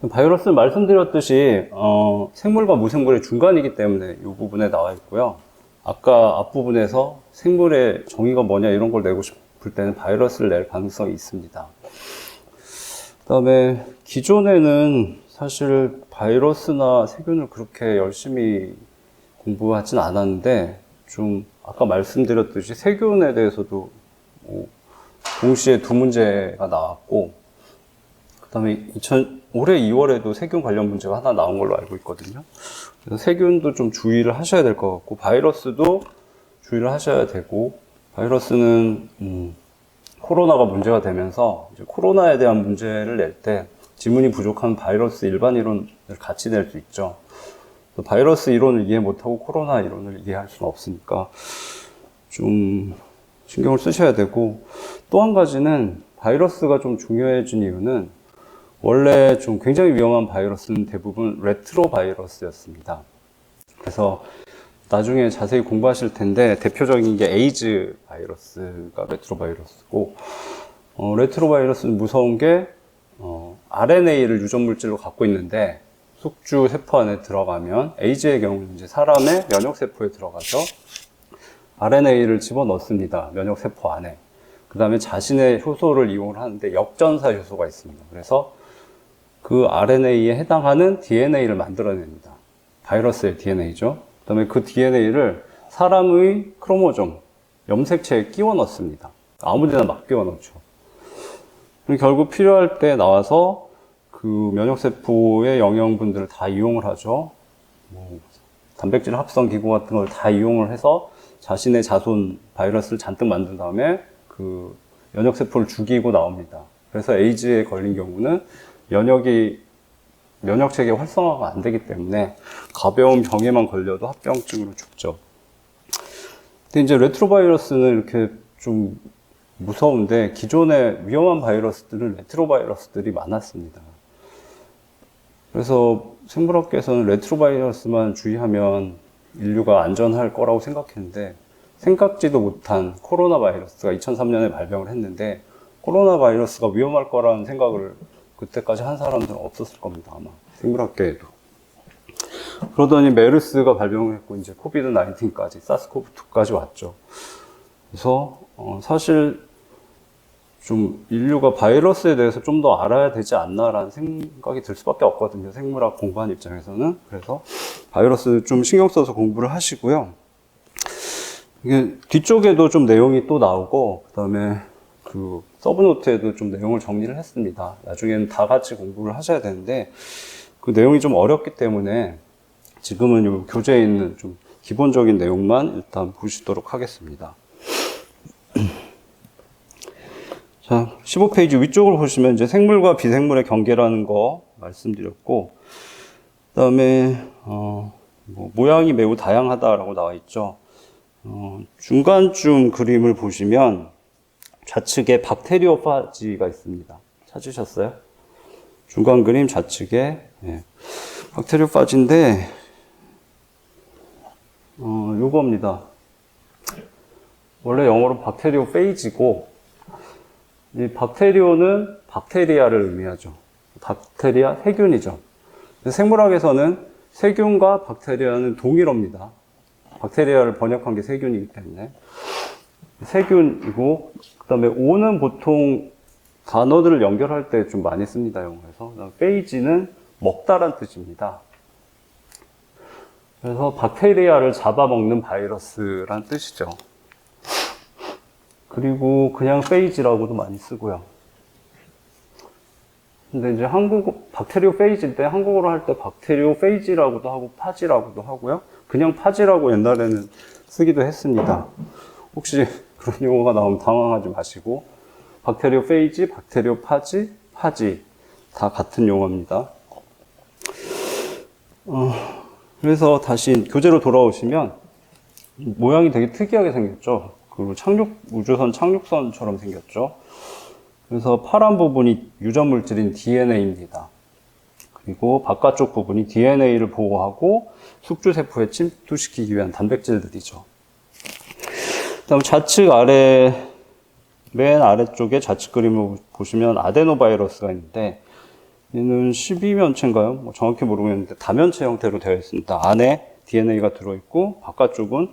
바이러스는 말씀드렸듯이 생물과 무생물의 중간이기 때문에 이 부분에 나와 있고요. 아까 앞부분에서 생물의 정의가 뭐냐 이런 걸 내고 싶을 때는 바이러스를 낼 가능성이 있습니다. 그 다음에 기존에는 사실 바이러스나 세균을 그렇게 열심히 공부하진 않았는데, 좀 아까 말씀드렸듯이 세균에 대해서도 동시에 두 문제가 나왔고, 그 다음에 올해 2월에도 세균 관련 문제가 하나 나온 걸로 알고 있거든요. 그래서 세균도 좀 주의를 하셔야 될 것 같고, 바이러스도 주의를 하셔야 되고, 바이러스는 코로나가 문제가 되면서 이제 코로나에 대한 문제를 낼 때 지문이 부족한 바이러스 일반 이론을 같이 낼 수 있죠. 바이러스 이론을 이해 못하고 코로나 이론을 이해할 수는 없으니까 좀 신경을 쓰셔야 되고, 또 한 가지는 바이러스가 좀 중요해진 이유는 원래 좀 굉장히 위험한 바이러스는 대부분 레트로 바이러스였습니다. 그래서 나중에 자세히 공부하실 텐데, 대표적인 게 에이즈 바이러스가 레트로 바이러스고, 레트로 바이러스는 무서운 게 RNA를 유전 물질로 갖고 있는데, 숙주 세포 안에 들어가면, 에이즈의 경우는 이제 사람의 면역 세포에 들어가서 RNA를 집어넣습니다. 면역 세포 안에. 그 다음에 자신의 효소를 이용을 하는데 역전사 효소가 있습니다. 그래서 그 RNA에 해당하는 DNA를 만들어냅니다. 바이러스의 DNA죠. 그 다음에 그 DNA를 사람의 크로모좀, 염색체에 끼워 넣습니다. 아무 데나 막 끼워 넣죠. 결국 필요할 때 나와서 그 면역세포의 영양분들을 다 이용을 하죠. 단백질 합성 기구 같은 걸 다 이용을 해서 자신의 자손 바이러스를 잔뜩 만든 다음에 그 면역세포를 죽이고 나옵니다. 그래서 에이즈에 걸린 경우는 면역체계 활성화가 안 되기 때문에 가벼운 병에만 걸려도 합병증으로 죽죠. 근데 이제 레트로바이러스는 이렇게 좀 무서운데, 기존의 위험한 바이러스들은 레트로바이러스들이 많았습니다. 그래서 생물학계에서는 레트로바이러스만 주의하면 인류가 안전할 거라고 생각했는데, 생각지도 못한 코로나 바이러스가 2003년에 발병을 했는데, 코로나 바이러스가 위험할 거라는 생각을 그때까지 한 사람들은 없었을 겁니다, 아마. 생물학계에도. 그러더니 메르스가 발병을 했고, 이제 코비드 19까지, 사스코브2까지 왔죠. 그래서, 사실, 좀 인류가 바이러스에 대해서 좀 더 알아야 되지 않나라는 생각이 들 수밖에 없거든요. 생물학 공부한 입장에서는. 그래서 바이러스 좀 신경 써서 공부를 하시고요. 이게 뒤쪽에도 좀 내용이 또 나오고, 그 다음에 그 서브노트에도 좀 내용을 정리를 했습니다. 나중에는 다 같이 공부를 하셔야 되는데, 그 내용이 좀 어렵기 때문에 지금은 요 교재에 있는 좀 기본적인 내용만 일단 보시도록 하겠습니다. 자, 15페이지 위쪽을 보시면 이제 생물과 비생물의 경계라는 거 말씀드렸고, 그다음에 모양이 매우 다양하다라고 나와 있죠. 중간쯤 그림을 보시면 좌측에 박테리오파지가 있습니다. 찾으셨어요? 중간 그림 좌측에 박테리오파지인데 요겁니다. 원래 영어로 박테리오페이지고 이 박테리오는 박테리아를 의미하죠. 박테리아 세균이죠. 생물학에서는 세균과 박테리아는 동일어입니다. 박테리아를 번역한 게 세균이기 때문에 세균이고, 그 다음에 오는 보통 단어들을 연결할 때 좀 많이 씁니다, 영어에서. 페이지는 먹다란 뜻입니다. 그래서 박테리아를 잡아먹는 바이러스란 뜻이죠. 그리고 그냥 페이지라고도 많이 쓰고요. 근데 이제 박테리오페이지인데 한국어로 할 때 박테리오페이지라고도 하고 파지라고도 하고요. 그냥 파지라고 옛날에는 쓰기도 했습니다. 혹시 그런 용어가 나오면 당황하지 마시고 박테리오페이지, 박테리오파지, 파지 다 같은 용어입니다. 그래서 다시 교재로 돌아오시면 모양이 되게 특이하게 생겼죠. 그리고 우주선 착륙선처럼 생겼죠. 그래서 파란 부분이 유전물질인 DNA입니다. 그리고 바깥쪽 부분이 DNA를 보호하고 숙주세포에 침투시키기 위한 단백질들이죠. 그다음 좌측 아래, 맨 아래쪽에 좌측 그림을 보시면 아데노바이러스가 있는데 얘는 12면체인가요? 정확히 모르겠는데 다면체 형태로 되어 있습니다. 안에 DNA가 들어있고 바깥쪽은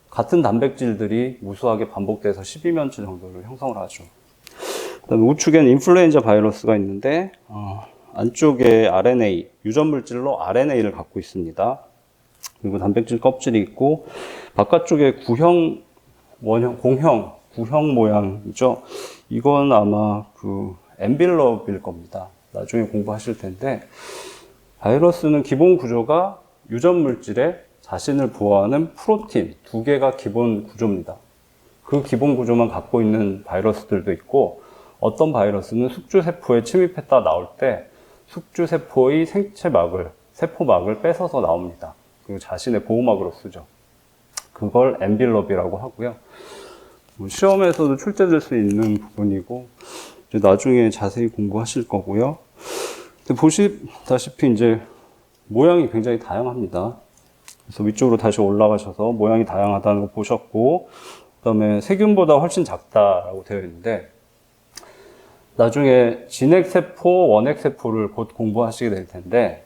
같은 단백질들이 무수하게 반복돼서 12면체 정도를 형성을 하죠. 그다음에 우측에는 인플루엔자 바이러스가 있는데 안쪽에 RNA, 유전물질로 RNA를 갖고 있습니다. 그리고 단백질 껍질이 있고 바깥쪽에 구형 모양이죠. 이건 아마 엔빌럽일 겁니다. 나중에 공부하실 텐데 바이러스는 기본 구조가 유전물질에 자신을 보호하는 프로틴 2개가 기본 구조입니다. 그 기본 구조만 갖고 있는 바이러스들도 있고 어떤 바이러스는 숙주세포에 침입했다 나올 때 숙주세포의 생체막을, 세포막을 뺏어서 나옵니다. 그리고 자신의 보호막으로 쓰죠. 그걸 엔빌럽이라고 하고요. 시험에서도 출제될 수 있는 부분이고 이제 나중에 자세히 공부하실 거고요. 보시다시피 이제 모양이 굉장히 다양합니다. 그래서 위쪽으로 다시 올라가셔서 모양이 다양하다는 거 보셨고, 그 다음에 세균보다 훨씬 작다라고 되어 있는데, 나중에 진핵세포, 원핵세포를 곧 공부하시게 될 텐데,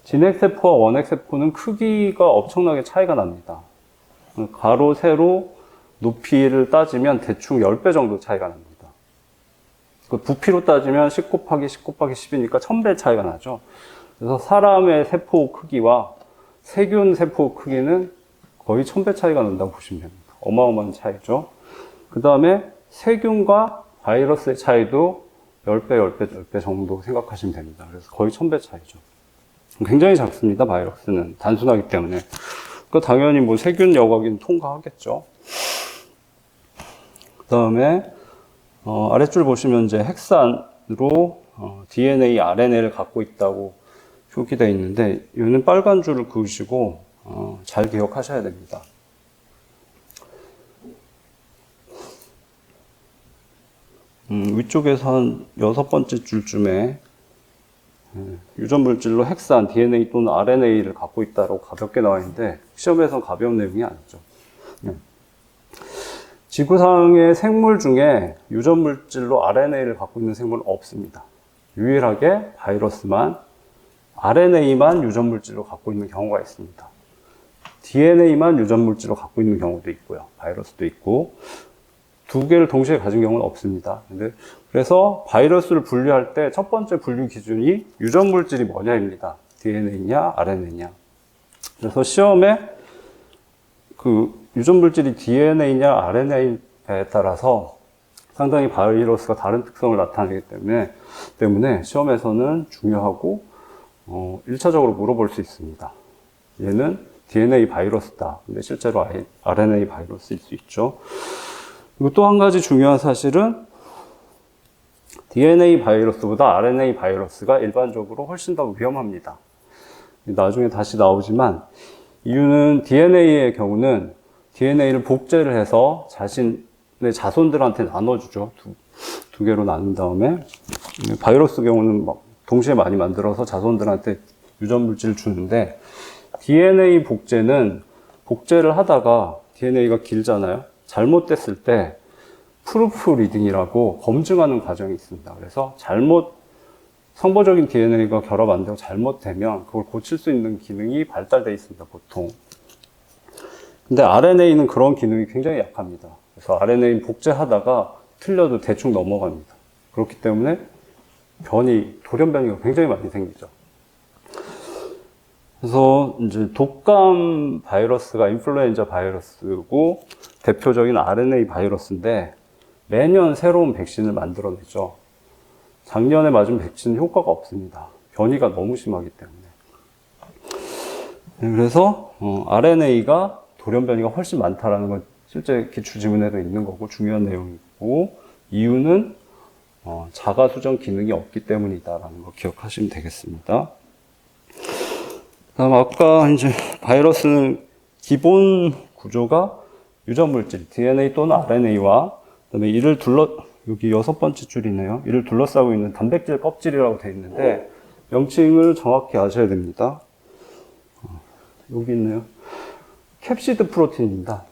진핵세포와 원핵세포는 크기가 엄청나게 차이가 납니다. 가로, 세로, 높이를 따지면 대충 10배 정도 차이가 납니다. 부피로 따지면 10 곱하기 10 곱하기 10이니까 1000배 차이가 나죠. 그래서 사람의 세포 크기와 세균 세포 크기는 거의 1000배 차이가 난다고 보시면 됩니다. 어마어마한 차이죠. 그 다음에 세균과 바이러스의 차이도 10배, 10배, 10배 정도 생각하시면 됩니다. 그래서 거의 1000배 차이죠. 굉장히 작습니다, 바이러스는. 단순하기 때문에. 그러니까 당연히 뭐 세균 여과기는 통과하겠죠. 그 다음에, 아랫줄 보시면 이제 핵산으로 DNA, RNA를 갖고 있다고 표기되어 있는데, 이거는 빨간 줄을 그으시고, 잘 기억하셔야 됩니다. 위쪽에서 한 6번째 줄쯤에 유전물질로 핵산, DNA 또는 RNA를 갖고 있다고 가볍게 나와 있는데 시험에서 가벼운 내용이 아니죠. 지구상의 생물 중에 유전물질로 RNA를 갖고 있는 생물은 없습니다. 유일하게 바이러스만 RNA만 유전물질로 갖고 있는 경우가 있습니다. DNA만 유전물질로 갖고 있는 경우도 있고요. 바이러스도 있고 2개를 동시에 가진 경우는 없습니다. 그래서 바이러스를 분류할 때 첫 번째 분류 기준이 유전물질이 뭐냐입니다. DNA냐, RNA냐. 그래서 시험에 유전물질이 DNA냐, RNA에 따라서 상당히 바이러스가 다른 특성을 나타내기 때문에 시험에서는 중요하고 1차적으로 물어볼 수 있습니다. 얘는 DNA 바이러스다. 근데 실제로 RNA 바이러스일 수 있죠. 그리고 또 한 가지 중요한 사실은 DNA 바이러스보다 RNA 바이러스가 일반적으로 훨씬 더 위험합니다. 나중에 다시 나오지만, 이유는 DNA의 경우는 DNA를 복제를 해서 자신의 자손들한테 나눠주죠. 두 개로 나눈 다음에. 바이러스 경우는 막 동시에 많이 만들어서 자손들한테 유전물질을 주는데, DNA 복제는 복제를 하다가 DNA가 길잖아요. 잘못됐을 때 프루프 리딩이라고 검증하는 과정이 있습니다. 그래서 성보적인 DNA가 결합 안 되고 잘못되면 그걸 고칠 수 있는 기능이 발달되어 있습니다, 보통. 근데 RNA는 그런 기능이 굉장히 약합니다. 그래서 RNA 복제하다가 틀려도 대충 넘어갑니다. 그렇기 때문에 돌연변이가 굉장히 많이 생기죠. 그래서 이제 독감 바이러스가 인플루엔자 바이러스고 대표적인 RNA 바이러스인데 매년 새로운 백신을 만들어내죠. 작년에 맞은 백신은 효과가 없습니다. 변이가 너무 심하기 때문에. 그래서 RNA가 돌연변이가 훨씬 많다라는 건 실제 기출지문에도 있는 거고 중요한 내용이고, 이유는 자가 수정 기능이 없기 때문이다라는 거 기억하시면 되겠습니다. 다음 아까 이제 바이러스는 기본 구조가 유전물질 DNA 또는 RNA와 그다음에 여기 6번째 줄이네요. 이를 둘러싸고 있는 단백질 껍질이라고 되어 있는데 명칭을 정확히 아셔야 됩니다. 여기 있네요. 캡시드 프로틴입니다.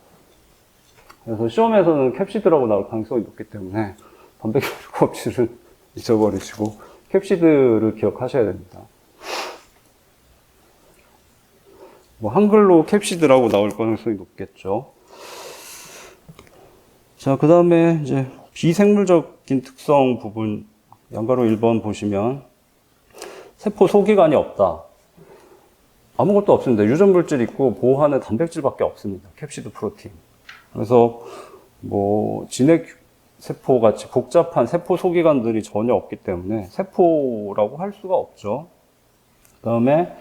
그래서 시험에서는 캡시드라고 나올 가능성이 높기 때문에 단백질 껍질은 잊어버리시고 캡시드를 기억하셔야 됩니다. 한글로 캡시드라고 나올 가능성이 높겠죠. 자, 그 다음에 이제 비생물적인 특성 부분, 양가로 1번 보시면, 세포 소기관이 없다. 아무것도 없습니다. 유전물질 있고 보호하는 단백질밖에 없습니다. 캡시드 프로틴. 그래서 진핵 세포 같이 복잡한 세포 소기관들이 전혀 없기 때문에 세포라고 할 수가 없죠. 그 다음에,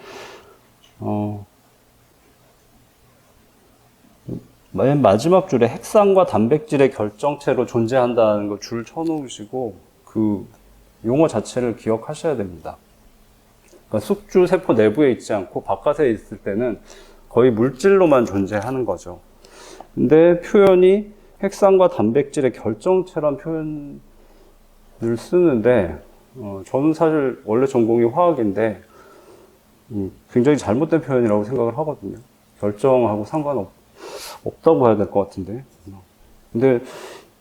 맨 마지막 줄에 핵산과 단백질의 결정체로 존재한다는 거 줄 쳐놓으시고 그 용어 자체를 기억하셔야 됩니다. 그러니까 숙주 세포 내부에 있지 않고 바깥에 있을 때는 거의 물질로만 존재하는 거죠. 근데 표현이 핵산과 단백질의 결정체란 표현을 쓰는데 저는 사실 원래 전공이 화학인데 굉장히 잘못된 표현이라고 생각을 하거든요. 결정하고 없다고 해야 될 것 같은데. 근데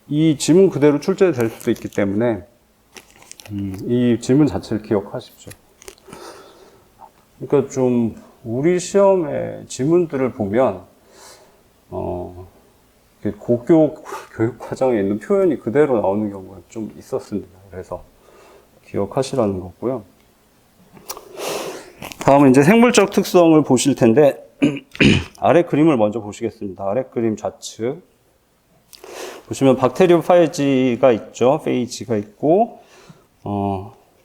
이 지문 그대로 출제될 수도 있기 때문에 이 질문 자체를 기억하십시오. 그러니까 좀 우리 시험의 지문들을 보면 고교 교육 과정에 있는 표현이 그대로 나오는 경우가 좀 있었습니다. 그래서 기억하시라는 거고요. 다음은 이제 생물적 특성을 보실 텐데 아래 그림을 먼저 보시겠습니다. 아래 그림 좌측 보시면 박테리오파지가 있죠. 페이지가 있고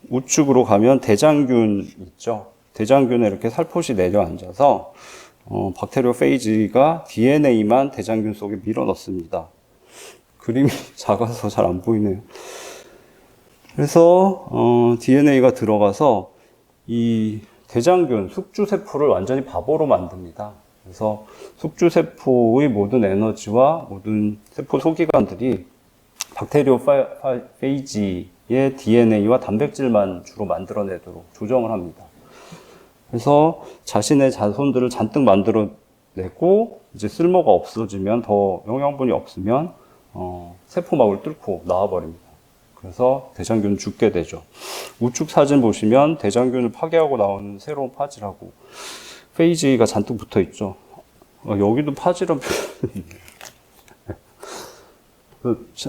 우측으로 가면 대장균 있죠. 대장균에 이렇게 살포시 내려앉아서 박테리오페이지가 DNA만 대장균 속에 밀어 넣습니다. 그림이 작아서 잘 안 보이네요. 그래서 DNA가 들어가서 이 대장균, 숙주세포를 완전히 바보로 만듭니다. 그래서 숙주세포의 모든 에너지와 모든 세포 소기관들이 박테리오페이지의 DNA와 단백질만 주로 만들어내도록 조정을 합니다. 그래서 자신의 자손들을 잔뜩 만들어내고 이제 쓸모가 없어지면 더 영양분이 없으면 세포막을 뚫고 나와버립니다. 그래서 대장균은 죽게 되죠. 우측 사진 보시면 대장균을 파괴하고 나오는 새로운 파지라고 페이지가 잔뜩 붙어 있죠. 여기도 파지란 표현이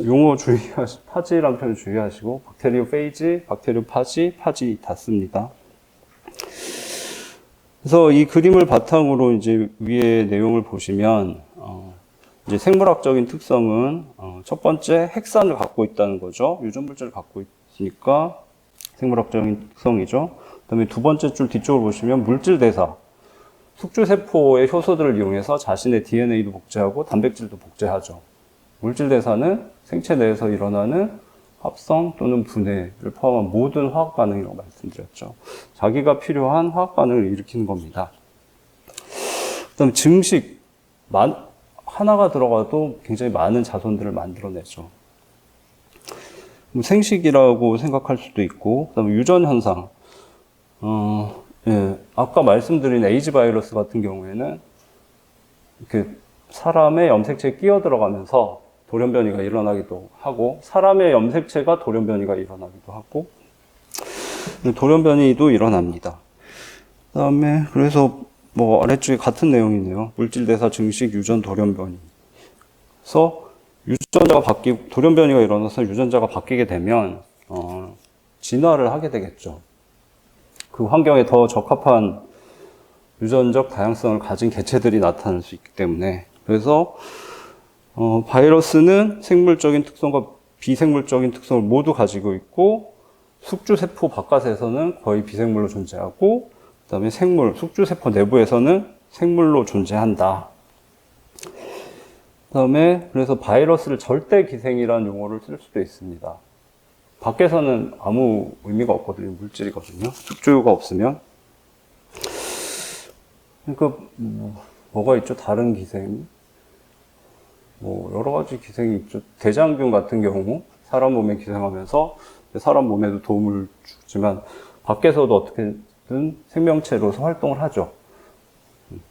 용어 파지란 표현 주의하시고 박테리오페이지, 박테리오파지, 파지 다 씁니다. 그래서 이 그림을 바탕으로 이제 위에 내용을 보시면 이제 생물학적인 특성은 첫 번째 핵산을 갖고 있다는 거죠. 유전물질을 갖고 있으니까 생물학적인 특성이죠. 그다음에 두 번째 줄 뒤쪽을 보시면 물질 대사. 숙주세포의 효소들을 이용해서 자신의 DNA도 복제하고 단백질도 복제하죠. 물질 대사는 생체 내에서 일어나는 합성 또는 분해를 포함한 모든 화학 반응이라고 말씀드렸죠. 자기가 필요한 화학 반응을 일으키는 겁니다. 그다음 증식, 하나가 들어가도 굉장히 많은 자손들을 만들어내죠. 생식이라고 생각할 수도 있고, 그다음에 유전 현상. 아까 말씀드린 에이즈 바이러스 같은 경우에는 이렇게 사람의 염색체에 끼어 들어가면서 돌연변이가 일어나기도 하고, 사람의 염색체가 돌연변이가 일어나기도 하고, 돌연변이도 일어납니다. 그다음에 그래서 뭐 아래쪽에 같은 내용이네요. 물질 대사 증식 유전 돌연변이. 그래서 유전자가 돌연변이가 일어나서 유전자가 바뀌게 되면 진화를 하게 되겠죠. 그 환경에 더 적합한 유전적 다양성을 가진 개체들이 나타날 수 있기 때문에, 그래서 바이러스는 생물적인 특성과 비생물적인 특성을 모두 가지고 있고, 숙주세포 바깥에서는 거의 비생물로 존재하고, 그 다음에 숙주세포 내부에서는 생물로 존재한다. 그 다음에 그래서 바이러스를 절대 기생이라는 용어를 쓸 수도 있습니다. 밖에서는 아무 의미가 없거든요. 물질이거든요. 숙주가 없으면. 그러니까 뭐가 있죠? 다른 기생. 여러 가지 기생이 있죠. 대장균 같은 경우 사람 몸에 기생하면서 사람 몸에도 도움을 주지만 밖에서도 어떻게든 생명체로서 활동을 하죠.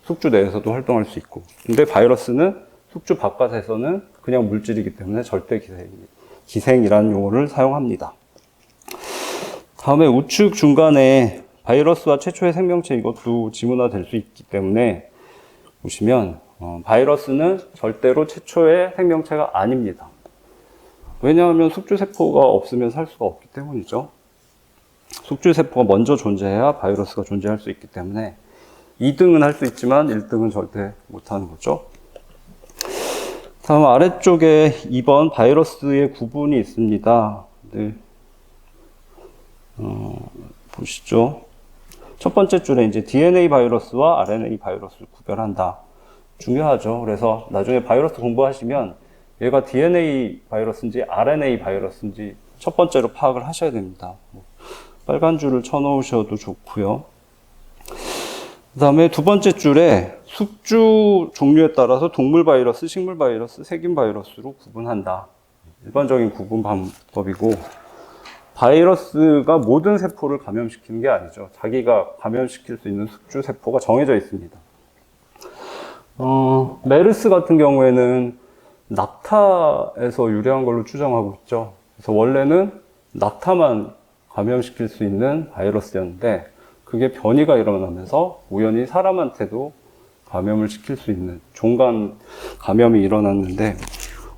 숙주 내에서도 활동할 수 있고. 근데 바이러스는 숙주 바깥에서는 그냥 물질이기 때문에 절대 기생이라는 용어를 사용합니다. 다음에 우측 중간에 바이러스와 최초의 생명체, 이것도 지문화될 수 있기 때문에 보시면 바이러스는 절대로 최초의 생명체가 아닙니다. 왜냐하면 숙주세포가 없으면 살 수가 없기 때문이죠. 숙주세포가 먼저 존재해야 바이러스가 존재할 수 있기 때문에 2등은 할 수 있지만 1등은 절대 못하는 거죠. 다음 아래쪽에 2번 바이러스의 구분이 있습니다. 네. 보시죠. 첫 번째 줄에 이제 DNA 바이러스와 RNA 바이러스를 구별한다. 중요하죠. 그래서 나중에 바이러스 공부하시면 얘가 DNA 바이러스인지 RNA 바이러스인지 첫 번째로 파악을 하셔야 됩니다. 빨간 줄을 쳐놓으셔도 좋고요. 그 다음에 두 번째 줄에 숙주 종류에 따라서 동물 바이러스, 식물 바이러스, 세균 바이러스로 구분한다. 일반적인 구분 방법이고, 바이러스가 모든 세포를 감염시키는 게 아니죠. 자기가 감염시킬 수 있는 숙주 세포가 정해져 있습니다. 메르스 같은 경우에는 낙타에서 유래한 걸로 추정하고 있죠. 그래서 원래는 낙타만 감염시킬 수 있는 바이러스였는데, 그게 변이가 일어나면서 우연히 사람한테도 감염을 시킬 수 있는 종간 감염이 일어났는데,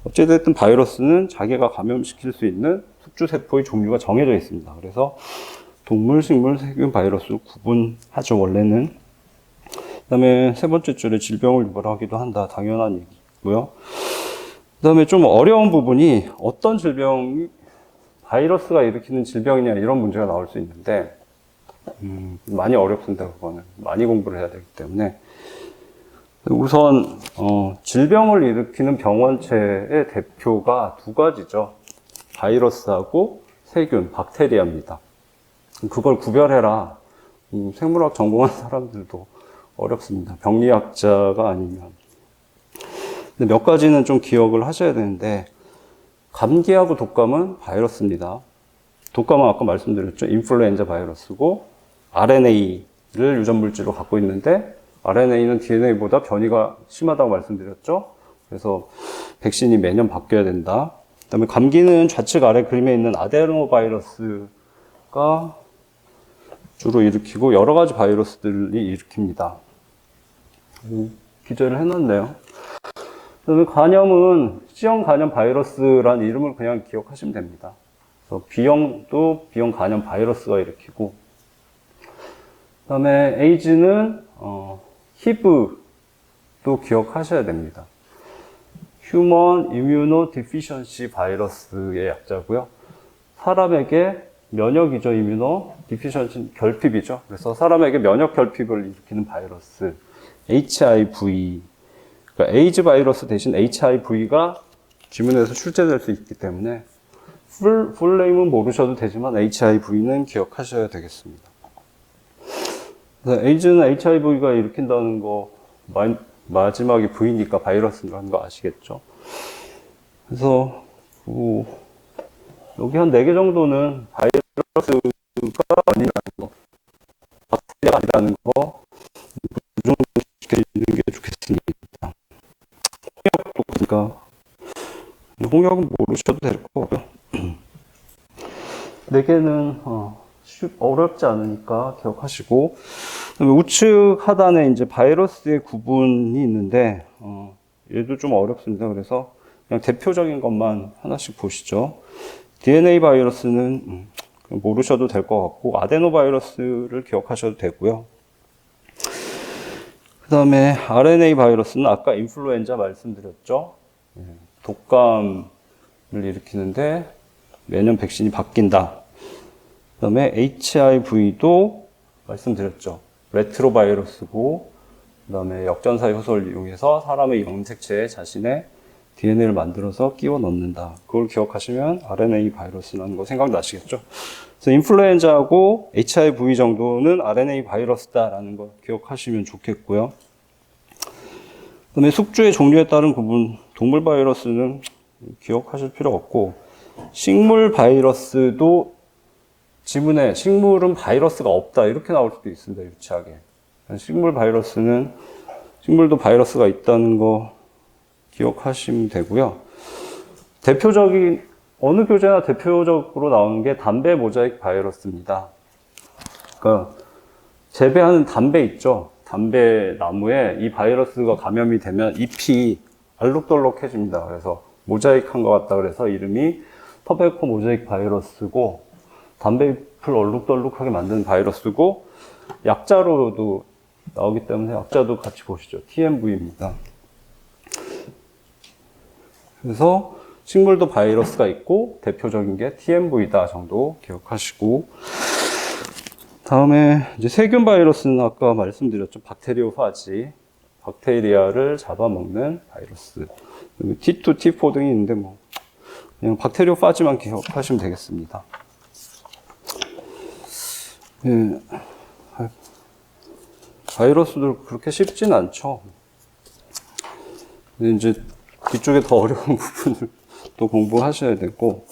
어찌됐든 바이러스는 자기가 감염시킬 수 있는 숙주세포의 종류가 정해져 있습니다. 그래서 동물, 식물, 세균, 바이러스로 구분하죠, 원래는. 그 다음에 세 번째 줄에 질병을 유발하기도 한다. 당연한 얘기고요. 그 다음에 좀 어려운 부분이 어떤 질병이 바이러스가 일으키는 질병이냐, 이런 문제가 나올 수 있는데, 많이 어렵습니다. 그거는 많이 공부를 해야 되기 때문에. 우선 질병을 일으키는 병원체의 대표가 두 가지죠. 바이러스하고 세균, 박테리아입니다. 그걸 구별해라. 생물학 전공한 사람들도 어렵습니다. 병리학자가 아니면. 근데 몇 가지는 좀 기억을 하셔야 되는데, 감기하고 독감은 바이러스입니다. 독감은 아까 말씀드렸죠. 인플루엔자 바이러스고, RNA를 유전물질로 갖고 있는데, RNA는 DNA보다 변이가 심하다고 말씀드렸죠. 그래서 백신이 매년 바뀌어야 된다. 그 다음에 감기는 좌측 아래 그림에 있는 아데노바이러스가 주로 일으키고 여러 가지 바이러스들이 일으킵니다. 기재를 해놨네요. 그 다음에 간염은 C형 간염 바이러스라는 이름을 그냥 기억하시면 됩니다. 그래서 B형도 B형 간염 바이러스가 일으키고, 그 다음에 에이즈는 HIV도 기억하셔야 됩니다. Human Immunodeficiency 바이러스의 약자고요. 사람에게 면역이죠. Immunodeficiency 결핍이죠. 그래서 사람에게 면역 결핍을 일으키는 바이러스 HIV. 그러니까 에이즈 바이러스 대신 HIV가 지문에서 출제될 수 있기 때문에 풀네임은 모르셔도 되지만 HIV는 기억하셔야 되겠습니다. 에이즈는 HIV가 일으킨다는 거 마지막에 V니까 바이러스라는 거 아시겠죠? 그래서 여기 한 4개 정도는 바이러스가 아니라는 거, 박테리아가 아니라는 거 부정시켜주는 게 좋겠습니다. 홍역도 그러니까 홍역은 모르셔도 될 거고요. 4개는 어렵지 않으니까 기억하시고, 우측 하단에 이제 바이러스의 구분이 있는데 얘도 좀 어렵습니다. 그래서 그냥 대표적인 것만 하나씩 보시죠. DNA 바이러스는 모르셔도 될 것 같고, 아데노 바이러스를 기억하셔도 되고요. 그 다음에 RNA 바이러스는 아까 인플루엔자 말씀드렸죠. 독감을 일으키는데 매년 백신이 바뀐다. 그 다음에 HIV도 말씀드렸죠. 레트로바이러스고, 그 다음에 역전사 효소를 이용해서 사람의 염색체에 자신의 DNA를 만들어서 끼워 넣는다. 그걸 기억하시면 RNA 바이러스라는 거 생각나시겠죠? 그래서 인플루엔자하고 HIV 정도는 RNA 바이러스다라는 거 기억하시면 좋겠고요. 그 다음에 숙주의 종류에 따른 구분, 동물 바이러스는 기억하실 필요 없고, 식물 바이러스도 지문에 식물은 바이러스가 없다 이렇게 나올 수도 있습니다. 유치하게. 식물도 바이러스가 있다는 거 기억하시면 되고요. 대표적인 어느 교재나 대표적으로 나오는 게 담배 모자익 바이러스입니다. 그러니까 재배하는 담배 있죠. 담배 나무에 이 바이러스가 감염이 되면 잎이 알록달록해집니다. 그래서 모자익한 것 같다 그래서 이름이 터베코 모자익 바이러스고, 담배잎을 얼룩덜룩하게 만드는 바이러스고, 약자로도 나오기 때문에 약자도 같이 보시죠. TMV입니다. 그래서 식물도 바이러스가 있고 대표적인 게 TMV다 정도 기억하시고, 다음에 이제 세균 바이러스는 아까 말씀드렸죠. 박테리오파지, 박테리아를 잡아먹는 바이러스. T2, T4 등이 있는데 뭐 그냥 박테리오파지만 기억하시면 되겠습니다. 예, 바이러스도 그렇게 쉽진 않죠. 이제 뒤쪽에 더 어려운 부분을 또 공부하셔야 되고,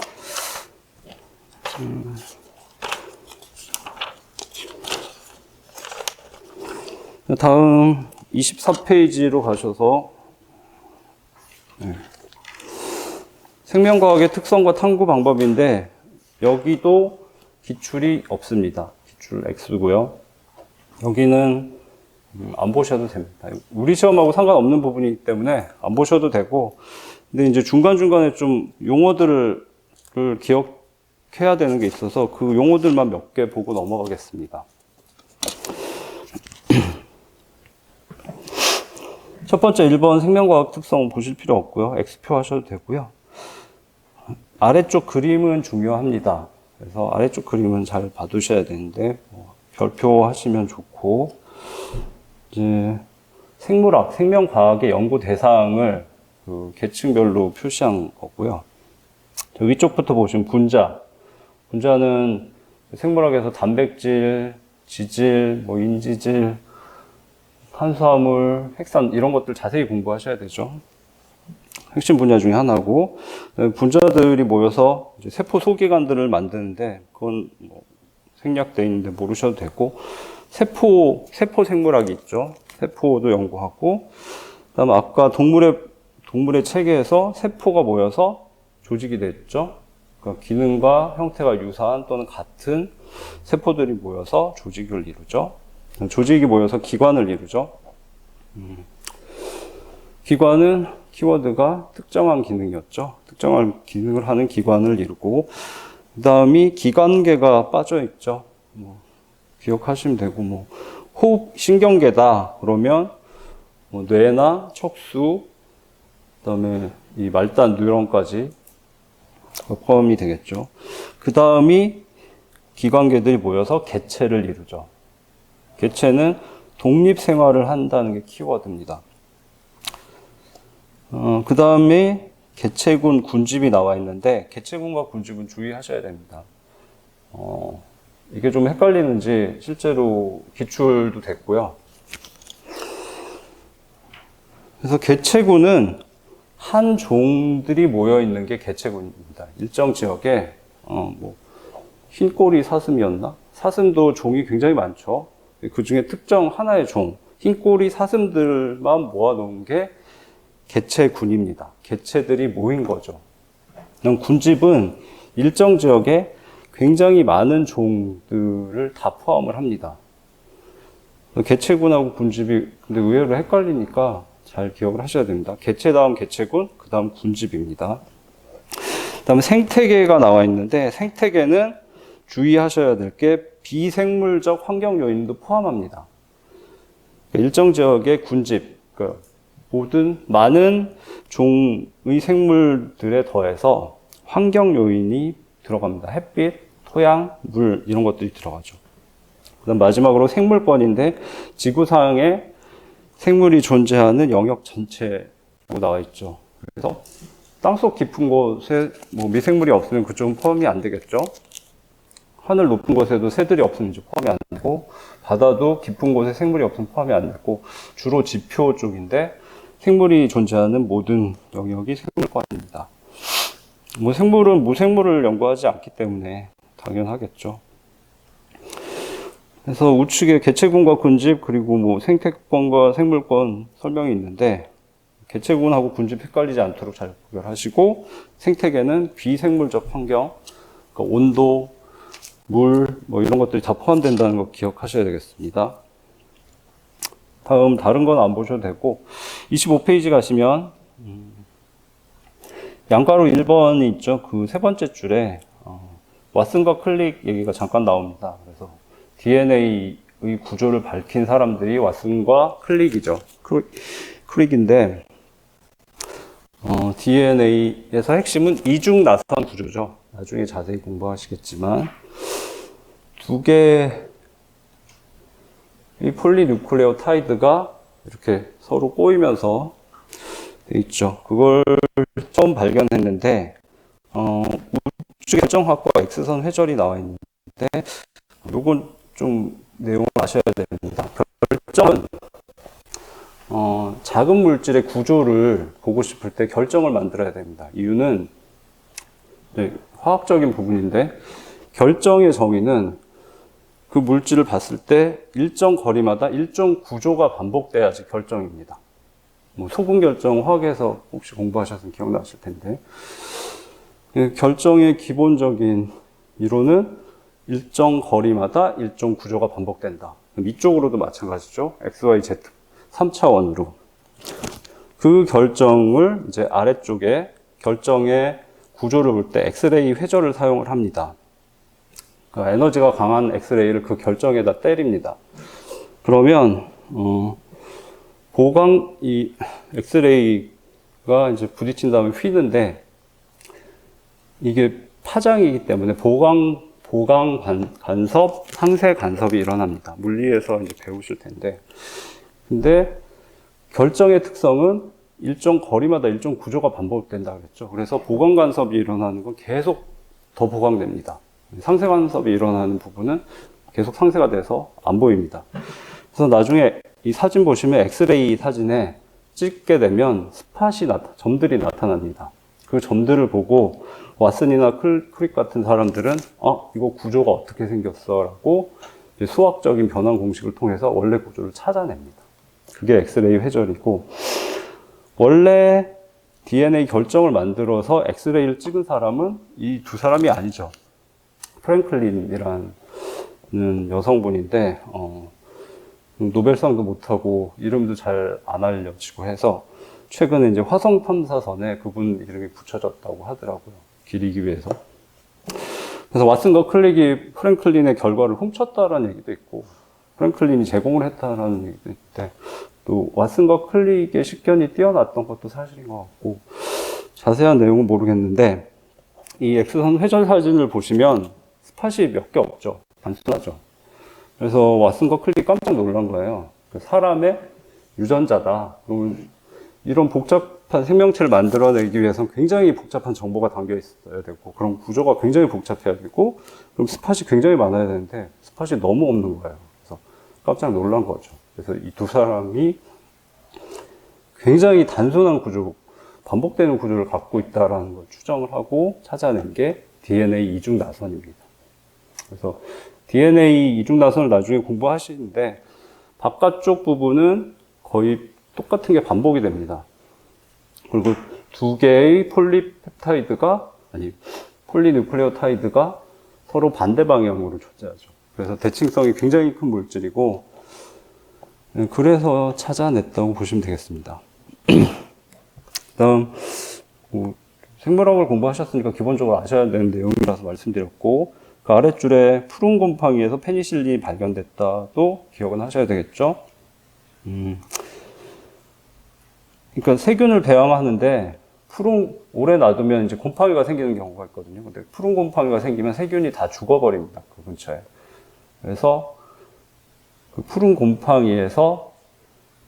다음 24페이지로 가셔서 생명과학의 특성과 탐구 방법인데, 여기도 기출이 없습니다. 기출 X고요. 여기는 안 보셔도 됩니다. 우리 시험하고 상관없는 부분이기 때문에 안 보셔도 되고, 근데 이제 중간중간에 좀 용어들을 기억해야 되는 게 있어서 그 용어들만 몇 개 보고 넘어가겠습니다. 첫 번째 1번 생명과학 특성 보실 필요 없고요. X표 하셔도 되고요. 아래쪽 그림은 중요합니다. 그래서 아래쪽 그림은 잘 봐두셔야 되는데, 별표 하시면 좋고, 이제 생물학, 생명과학의 연구 대상을 그 계층별로 표시한 거고요. 위쪽부터 보시면 분자는 생물학에서 단백질, 지질, 인지질, 탄수화물, 핵산 이런 것들 자세히 공부하셔야 되죠. 핵심 분야 중에 하나고, 분자들이 모여서 이제 세포 소기관들을 만드는데, 그건 생략되어 있는데 모르셔도 되고, 세포 생물학이 있죠. 세포도 연구하고, 그다음에 아까 동물의 체계에서 세포가 모여서 조직이 됐죠. 그러니까 기능과 형태가 유사한 또는 같은 세포들이 모여서 조직을 이루죠. 조직이 모여서 기관을 이루죠. 기관은 키워드가 특정한 기능이었죠. 특정한 기능을 하는 기관을 이루고, 그 다음이 기관계가 빠져 있죠. 기억하시면 되고, 호흡 신경계다 그러면 뇌나 척수, 그다음에 이 말단 뉴런까지 포함이 되겠죠. 그 다음이 기관계들이 모여서 개체를 이루죠. 개체는 독립 생활을 한다는 게 키워드입니다. 그 다음에 개체군, 군집이 나와 있는데 개체군과 군집은 주의하셔야 됩니다. 이게 좀 헷갈리는지 실제로 기출도 됐고요. 그래서 개체군은 한 종들이 모여 있는 게 개체군입니다. 일정 지역에 흰꼬리 사슴이었나? 사슴도 종이 굉장히 많죠. 그 중에 특정 하나의 종, 흰꼬리 사슴들만 모아놓은 게 개체군입니다. 개체들이 모인 거죠. 군집은 일정 지역에 굉장히 많은 종들을 다 포함을 합니다. 개체군하고 군집이 근데 의외로 헷갈리니까 잘 기억을 하셔야 됩니다. 개체 다음 개체군, 그 다음 군집입니다. 그 다음에 생태계가 나와 있는데 생태계는 주의하셔야 될 게 비생물적 환경 요인도 포함합니다. 일정 지역의 군집, 모든 많은 종의 생물들에 더해서 환경 요인이 들어갑니다. 햇빛, 토양, 물 이런 것들이 들어가죠. 그다음 마지막으로 생물권인데 지구상에 생물이 존재하는 영역 전체로 나와 있죠. 그래서 땅속 깊은 곳에 미생물이 없으면 그쪽은 포함이 안 되겠죠. 하늘 높은 곳에도 새들이 없으면 이제 포함이 안 되고, 바다도 깊은 곳에 생물이 없으면 포함이 안 되고, 주로 지표 쪽인데 생물이 존재하는 모든 영역이 생물권입니다. 생물은 무생물을 연구하지 않기 때문에 당연하겠죠. 그래서 우측에 개체군과 군집 그리고 생태권과 생물권 설명이 있는데 개체군하고 군집 헷갈리지 않도록 잘 구별하시고 생태계는 비생물적 환경, 그러니까 온도, 물 이런 것들이 다 포함된다는 거 기억하셔야 되겠습니다. 다음 다른 건 안 보셔도 되고 25페이지 가시면 양가로 1번이 있죠. 그 세 번째 줄에 왓슨과 클릭 얘기가 잠깐 나옵니다. 그래서 DNA의 구조를 밝힌 사람들이 왓슨과 클릭이죠. 클릭인데 DNA에서 핵심은 이중 나선 구조죠. 나중에 자세히 공부하시겠지만 두 개의 폴리뉴클레오타이드가 이렇게 서로 꼬이면서 돼 있죠. 그걸 처음 발견했는데 우측 결정학과 X선 회절이 나와 있는데 이건 좀 내용을 아셔야 됩니다. 결정은 작은 물질의 구조를 보고 싶을 때 결정을 만들어야 됩니다. 이유는 화학적인 부분인데 결정의 정의는 그 물질을 봤을 때 일정 거리마다 일정 구조가 반복돼야지 결정입니다. 소금 결정 화학에서 혹시 공부하셨으면 기억나실 텐데 결정의 기본적인 이론은 일정 거리마다 일정 구조가 반복된다. 이쪽으로도 마찬가지죠. XYZ 3차원으로 그 결정을 이제 아래쪽에 결정의 구조를 볼 때 엑스레이 회절을 사용을 합니다. 그러니까 에너지가 강한 엑스레이를 그 결정에다 때립니다. 그러면 이 엑스레이가 이제 부딪힌 다음에 휘는데 이게 파장이기 때문에 보강 간섭, 상쇄 간섭이 일어납니다. 물리에서 이제 배우실 텐데. 근데 결정의 특성은 일정 거리마다 일정 구조가 반복된다 그랬죠. 그래서 보강 간섭이 일어나는 건 계속 더 보강됩니다. 상쇄 간섭이 일어나는 부분은 계속 상쇄가 돼서 안 보입니다. 그래서 나중에 이 사진 보시면 엑스레이 사진에 찍게 되면 점들이 나타납니다. 그 점들을 보고 왓슨이나 클릭 같은 사람들은 이거 구조가 어떻게 생겼어? 라고 수학적인 변환 공식을 통해서 원래 구조를 찾아냅니다. 그게 엑스레이 회절이고 원래 DNA 결정을 만들어서 엑스레이를 찍은 사람은 이 두 사람이 아니죠. 프랭클린이라는 여성분인데 노벨상도 못하고 이름도 잘 안 알려지고 해서 최근에 이제 화성 탐사선에 그분 이름이 붙여졌다고 하더라고요. 기리기 위해서. 그래서 왓슨과 클릭이 프랭클린의 결과를 훔쳤다라는 얘기도 있고 프랭클린이 제공을 했다라는 얘기도 있는데 또 왓슨과 클릭의 식견이 뛰어났던 것도 사실인 것 같고 자세한 내용은 모르겠는데 이 X선 회전 사진을 보시면 스팟이 몇 개 없죠. 단순하죠. 그래서 왓슨과 클릭이 깜짝 놀란 거예요. 사람의 유전자다. 이런 복잡 복잡한 생명체를 만들어내기 위해서는 굉장히 복잡한 정보가 담겨 있어야 되고, 그럼 구조가 굉장히 복잡해야 되고, 그럼 스팟이 굉장히 많아야 되는데, 스팟이 너무 없는 거예요. 그래서 깜짝 놀란 거죠. 그래서 이 두 사람이 굉장히 단순한 구조, 반복되는 구조를 갖고 있다는 걸 추정을 하고 찾아낸 게 DNA 이중 나선입니다. 그래서 DNA 이중 나선을 나중에 공부하시는데, 바깥쪽 부분은 거의 똑같은 게 반복이 됩니다. 그리고 두 개의 폴리뉴클레오타이드가 서로 반대 방향으로 존재하죠. 그래서 대칭성이 굉장히 큰 물질이고, 그래서 찾아냈다고 보시면 되겠습니다. 다음, 생물학을 공부하셨으니까 기본적으로 아셔야 되는 내용이라서 말씀드렸고, 그 아랫줄에 푸른 곰팡이에서 페니실린이 발견됐다도 기억은 하셔야 되겠죠. 그러니까 세균을 배양하는데 오래 놔두면 이제 곰팡이가 생기는 경우가 있거든요. 근데 푸른 곰팡이가 생기면 세균이 다 죽어버립니다. 그 근처에. 그래서 그 푸른 곰팡이에서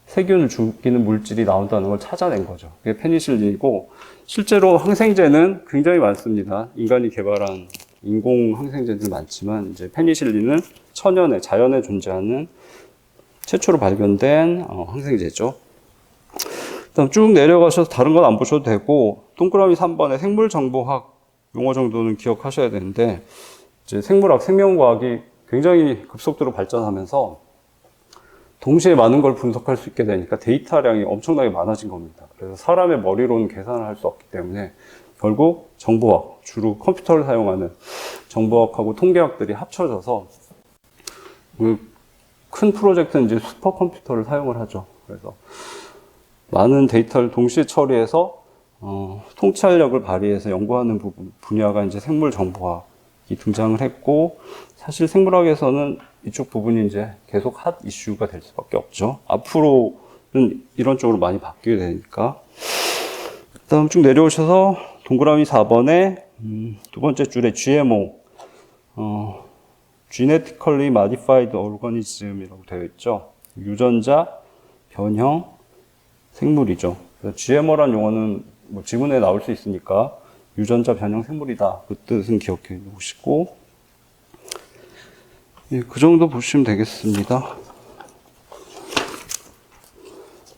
세균을 죽이는 물질이 나온다는 걸 찾아낸 거죠. 그게 페니실린이고, 실제로 항생제는 굉장히 많습니다. 인간이 개발한 인공 항생제들 많지만, 이제 페니실린은 자연에 존재하는 최초로 발견된 항생제죠. 그다음 쭉 내려가셔서 다른 건 안 보셔도 되고, 동그라미 3번의 생물정보학 용어 정도는 기억하셔야 되는데, 이제 생물학, 생명과학이 굉장히 급속도로 발전하면서 동시에 많은 걸 분석할 수 있게 되니까 데이터량이 엄청나게 많아진 겁니다. 그래서 사람의 머리로는 계산을 할 수 없기 때문에 결국 정보학, 주로 컴퓨터를 사용하는 정보학하고 통계학들이 합쳐져서 큰 프로젝트는 이제 슈퍼컴퓨터를 사용을 하죠. 그래서 많은 데이터를 동시에 처리해서 통찰력을 발휘해서 연구하는 분야가 이제 생물정보학이 등장을 했고, 사실 생물학에서는 이쪽 부분이 이제 계속 핫 이슈가 될 수밖에 없죠. 앞으로는 이런 쪽으로 많이 바뀌게 되니까. 다음 쭉 내려오셔서 동그라미 4번에 두 번째 줄에 GMO, Genetically Modified Organism이라고 되어 있죠. 유전자 변형 생물이죠. GMO라는 용어는 뭐 지문에 나올 수 있으니까 유전자 변형 생물이다. 그 뜻은 기억해 놓으시고, 예, 그 정도 보시면 되겠습니다.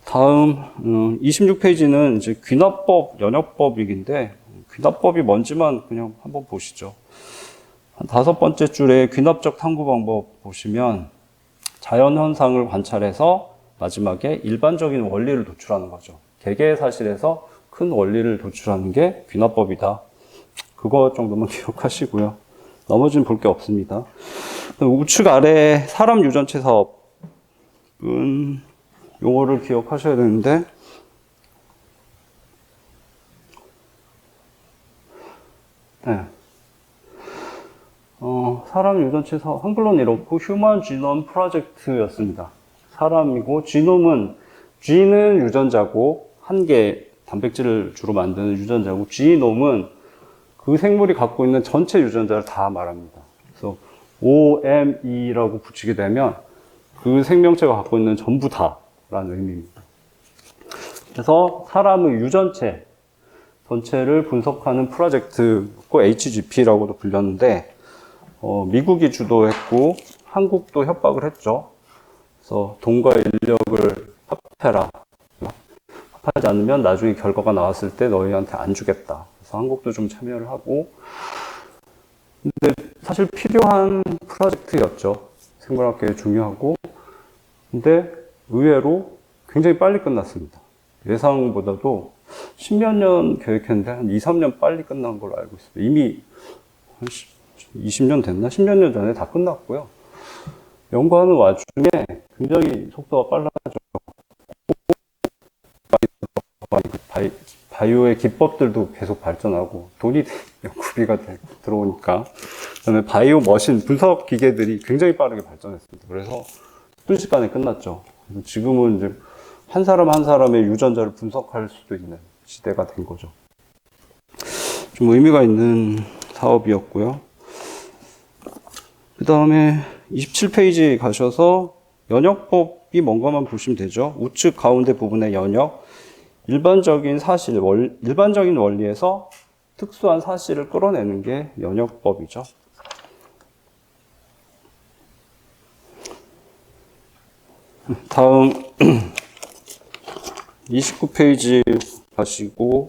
다음 26페이지는 이제 귀납법, 연역법 얘기인데, 귀납법이 뭔지만 그냥 한번 보시죠. 한 5번째 줄에 귀납적 탐구 방법 보시면 자연 현상을 관찰해서 마지막에 일반적인 원리를 도출하는 거죠. 개개의 사실에서 큰 원리를 도출하는 게 귀납법이다. 그거 정도만 기억하시고요. 나머지는 볼 게 없습니다. 우측 아래 사람 유전체 사업은 용어를 기억하셔야 되는데, 네. 사람 유전체 사업, 한글로는 이렇고 휴먼 지놈 프로젝트였습니다. 사람이고, 지는 유전자고, 한 개 단백질을 주로 만드는 유전자고, 지놈은 그 생물이 갖고 있는 전체 유전자를 다 말합니다. 그래서 OME라고 붙이게 되면 그 생명체가 갖고 있는 전부 다라는 의미입니다. 그래서 사람의 유전체 전체를 분석하는 프로젝트고 HGP라고도 불렸는데, 미국이 주도했고 한국도 협박을 했죠. 그래서 돈과 인력을 합해라. 합하지 않으면 나중에 결과가 나왔을 때 너희한테 안 주겠다. 그래서 한국도 좀 참여를 하고, 근데 사실 필요한 프로젝트였죠. 생물학계에 중요하고. 근데 의외로 굉장히 빨리 끝났습니다. 예상보다도 10몇 년 계획했는데 한 2, 3년 빨리 끝난 걸로 알고 있습니다. 이미 한 20년 됐나? 10몇 년 전에 다 끝났고요. 연구하는 와중에 굉장히 속도가 빨라졌고, 바이오의 기법들도 계속 발전하고 돈이 연구비가 들어오니까, 그다음에 바이오 머신 분석 기계들이 굉장히 빠르게 발전했습니다. 그래서 순식간에 끝났죠. 지금은 이제 한 사람 한 사람의 유전자를 분석할 수도 있는 시대가 된 거죠. 좀 의미가 있는 사업이었고요. 그 다음에 27페이지 가셔서 연역법이 뭔가만 보시면 되죠. 우측 가운데 부분의 연역, 일반적인 일반적인 원리에서 특수한 사실을 끌어내는 게 면역법이죠. 다음 29페이지 가시고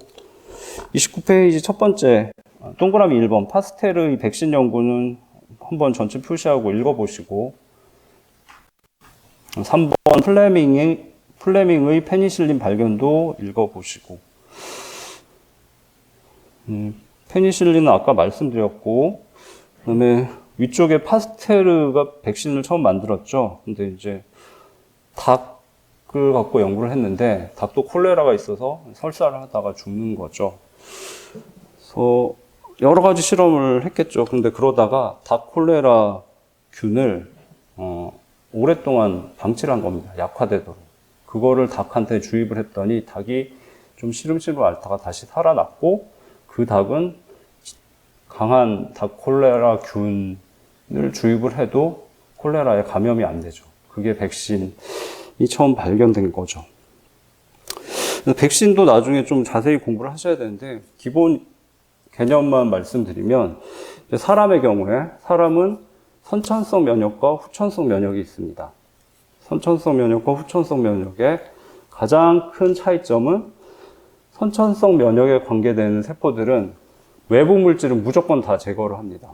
29페이지 첫 번째 동그라미 1번 파스텔의 백신 연구는 한번 전체 표시하고 읽어보시고 3번 플레밍의 페니실린 발견도 읽어보시고 페니실린은 아까 말씀드렸고 그다음에 위쪽에 파스테르가 백신을 처음 만들었죠. 근데 이제 닭을 갖고 연구를 했는데 닭도 콜레라가 있어서 설사를 하다가 죽는 거죠. 그래서 여러 가지 실험을 했겠죠. 근데 그러다가 닭 콜레라 균을 오랫동안 방치를 한 겁니다. 약화되도록. 그거를 닭한테 주입을 했더니 닭이 좀 시름시름 앓다가 다시 살아났고 그 닭은 강한 닭 콜레라 균을 주입을 해도 콜레라에 감염이 안 되죠. 그게 백신이 처음 발견된 거죠. 백신도 나중에 좀 자세히 공부를 하셔야 되는데 기본 개념만 말씀드리면 사람의 경우에 사람은 선천성 면역과 후천성 면역이 있습니다. 선천성 면역과 후천성 면역의 가장 큰 차이점은 선천성 면역에 관계되는 세포들은 외부 물질은 무조건 다 제거를 합니다.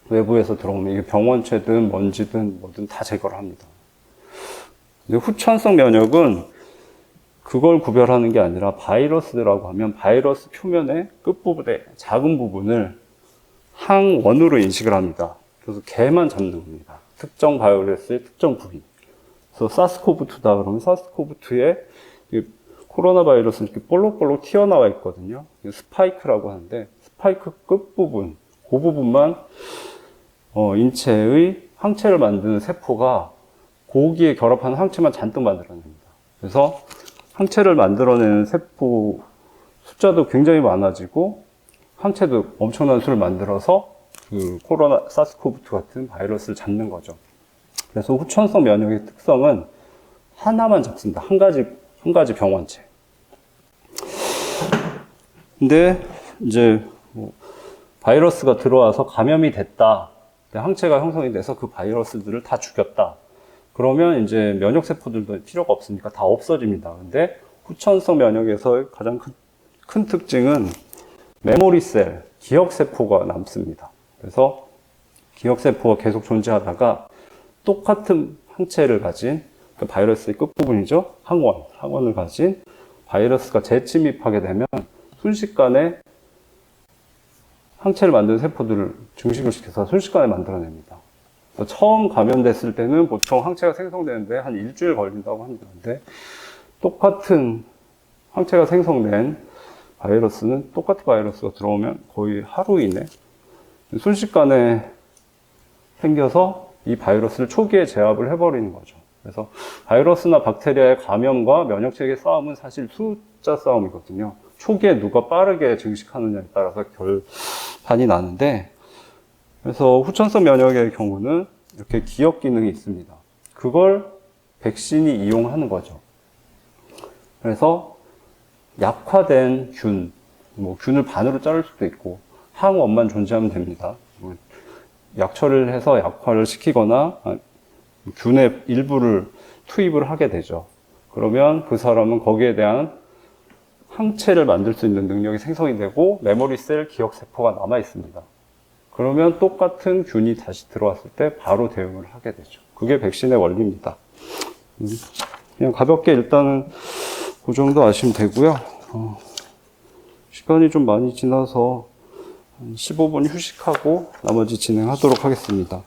외부에서 들어오면 이게 병원체든 먼지든 뭐든 다 제거를 합니다. 근데 후천성 면역은 그걸 구별하는 게 아니라 바이러스라고 하면 바이러스 표면의 끝부분의 작은 부분을 항원으로 인식을 합니다. 그래서 걔만 잡는 겁니다. 특정 바이러스의 특정 부위. 그래서 사스코브2다 그러면 사스코브2에 코로나 바이러스 이렇게 볼록볼록 튀어나와 있거든요. 스파이크라고 하는데 스파이크 끝부분, 그 부분만 인체의 항체를 만드는 세포가 거기에 결합하는 항체만 잔뜩 만들어냅니다. 그래서 항체를 만들어내는 세포 숫자도 굉장히 많아지고 항체도 엄청난 수를 만들어서 그 코로나 사스코브2 같은 바이러스를 잡는 거죠. 그래서 후천성 면역의 특성은 하나만 잡습니다. 한 가지 병원체. 근데 이제 바이러스가 들어와서 감염이 됐다. 항체가 형성이 돼서 그 바이러스들을 다 죽였다. 그러면 이제 면역세포들도 필요가 없으니까 다 없어집니다. 근데 후천성 면역에서의 가장 큰 특징은 메모리셀, 기억세포가 남습니다. 그래서 기억세포가 계속 존재하다가 똑같은 항체를 가진 그 바이러스의 끝부분이죠. 항원을 가진 바이러스가 재침입하게 되면 순식간에 항체를 만드는 세포들을 증식을 시켜서 순식간에 만들어냅니다. 처음 감염됐을 때는 보통 항체가 생성되는데 한 일주일 걸린다고 합니다. 근데 똑같은 항체가 생성된 바이러스는 똑같은 바이러스가 들어오면 거의 하루 이내 순식간에 생겨서 이 바이러스를 초기에 제압을 해버리는 거죠. 그래서 바이러스나 박테리아의 감염과 면역체계 싸움은 사실 숫자 싸움이거든요. 초기에 누가 빠르게 증식하느냐에 따라서 결판이 나는데, 그래서 후천성 면역의 경우는 이렇게 기억 기능이 있습니다. 그걸 백신이 이용하는 거죠. 그래서 약화된 균을 반으로 자를 수도 있고 항원만 존재하면 됩니다. 약처를 해서 약화를 시키거나 균의 일부를 투입을 하게 되죠. 그러면 그 사람은 거기에 대한 항체를 만들 수 있는 능력이 생성이 되고 메모리셀 기억세포가 남아 있습니다. 그러면 똑같은 균이 다시 들어왔을 때 바로 대응을 하게 되죠. 그게 백신의 원리입니다. 그냥 가볍게 일단은 그 정도 아시면 되고요. 시간이 좀 많이 지나서 15분 휴식하고 나머지 진행하도록 하겠습니다.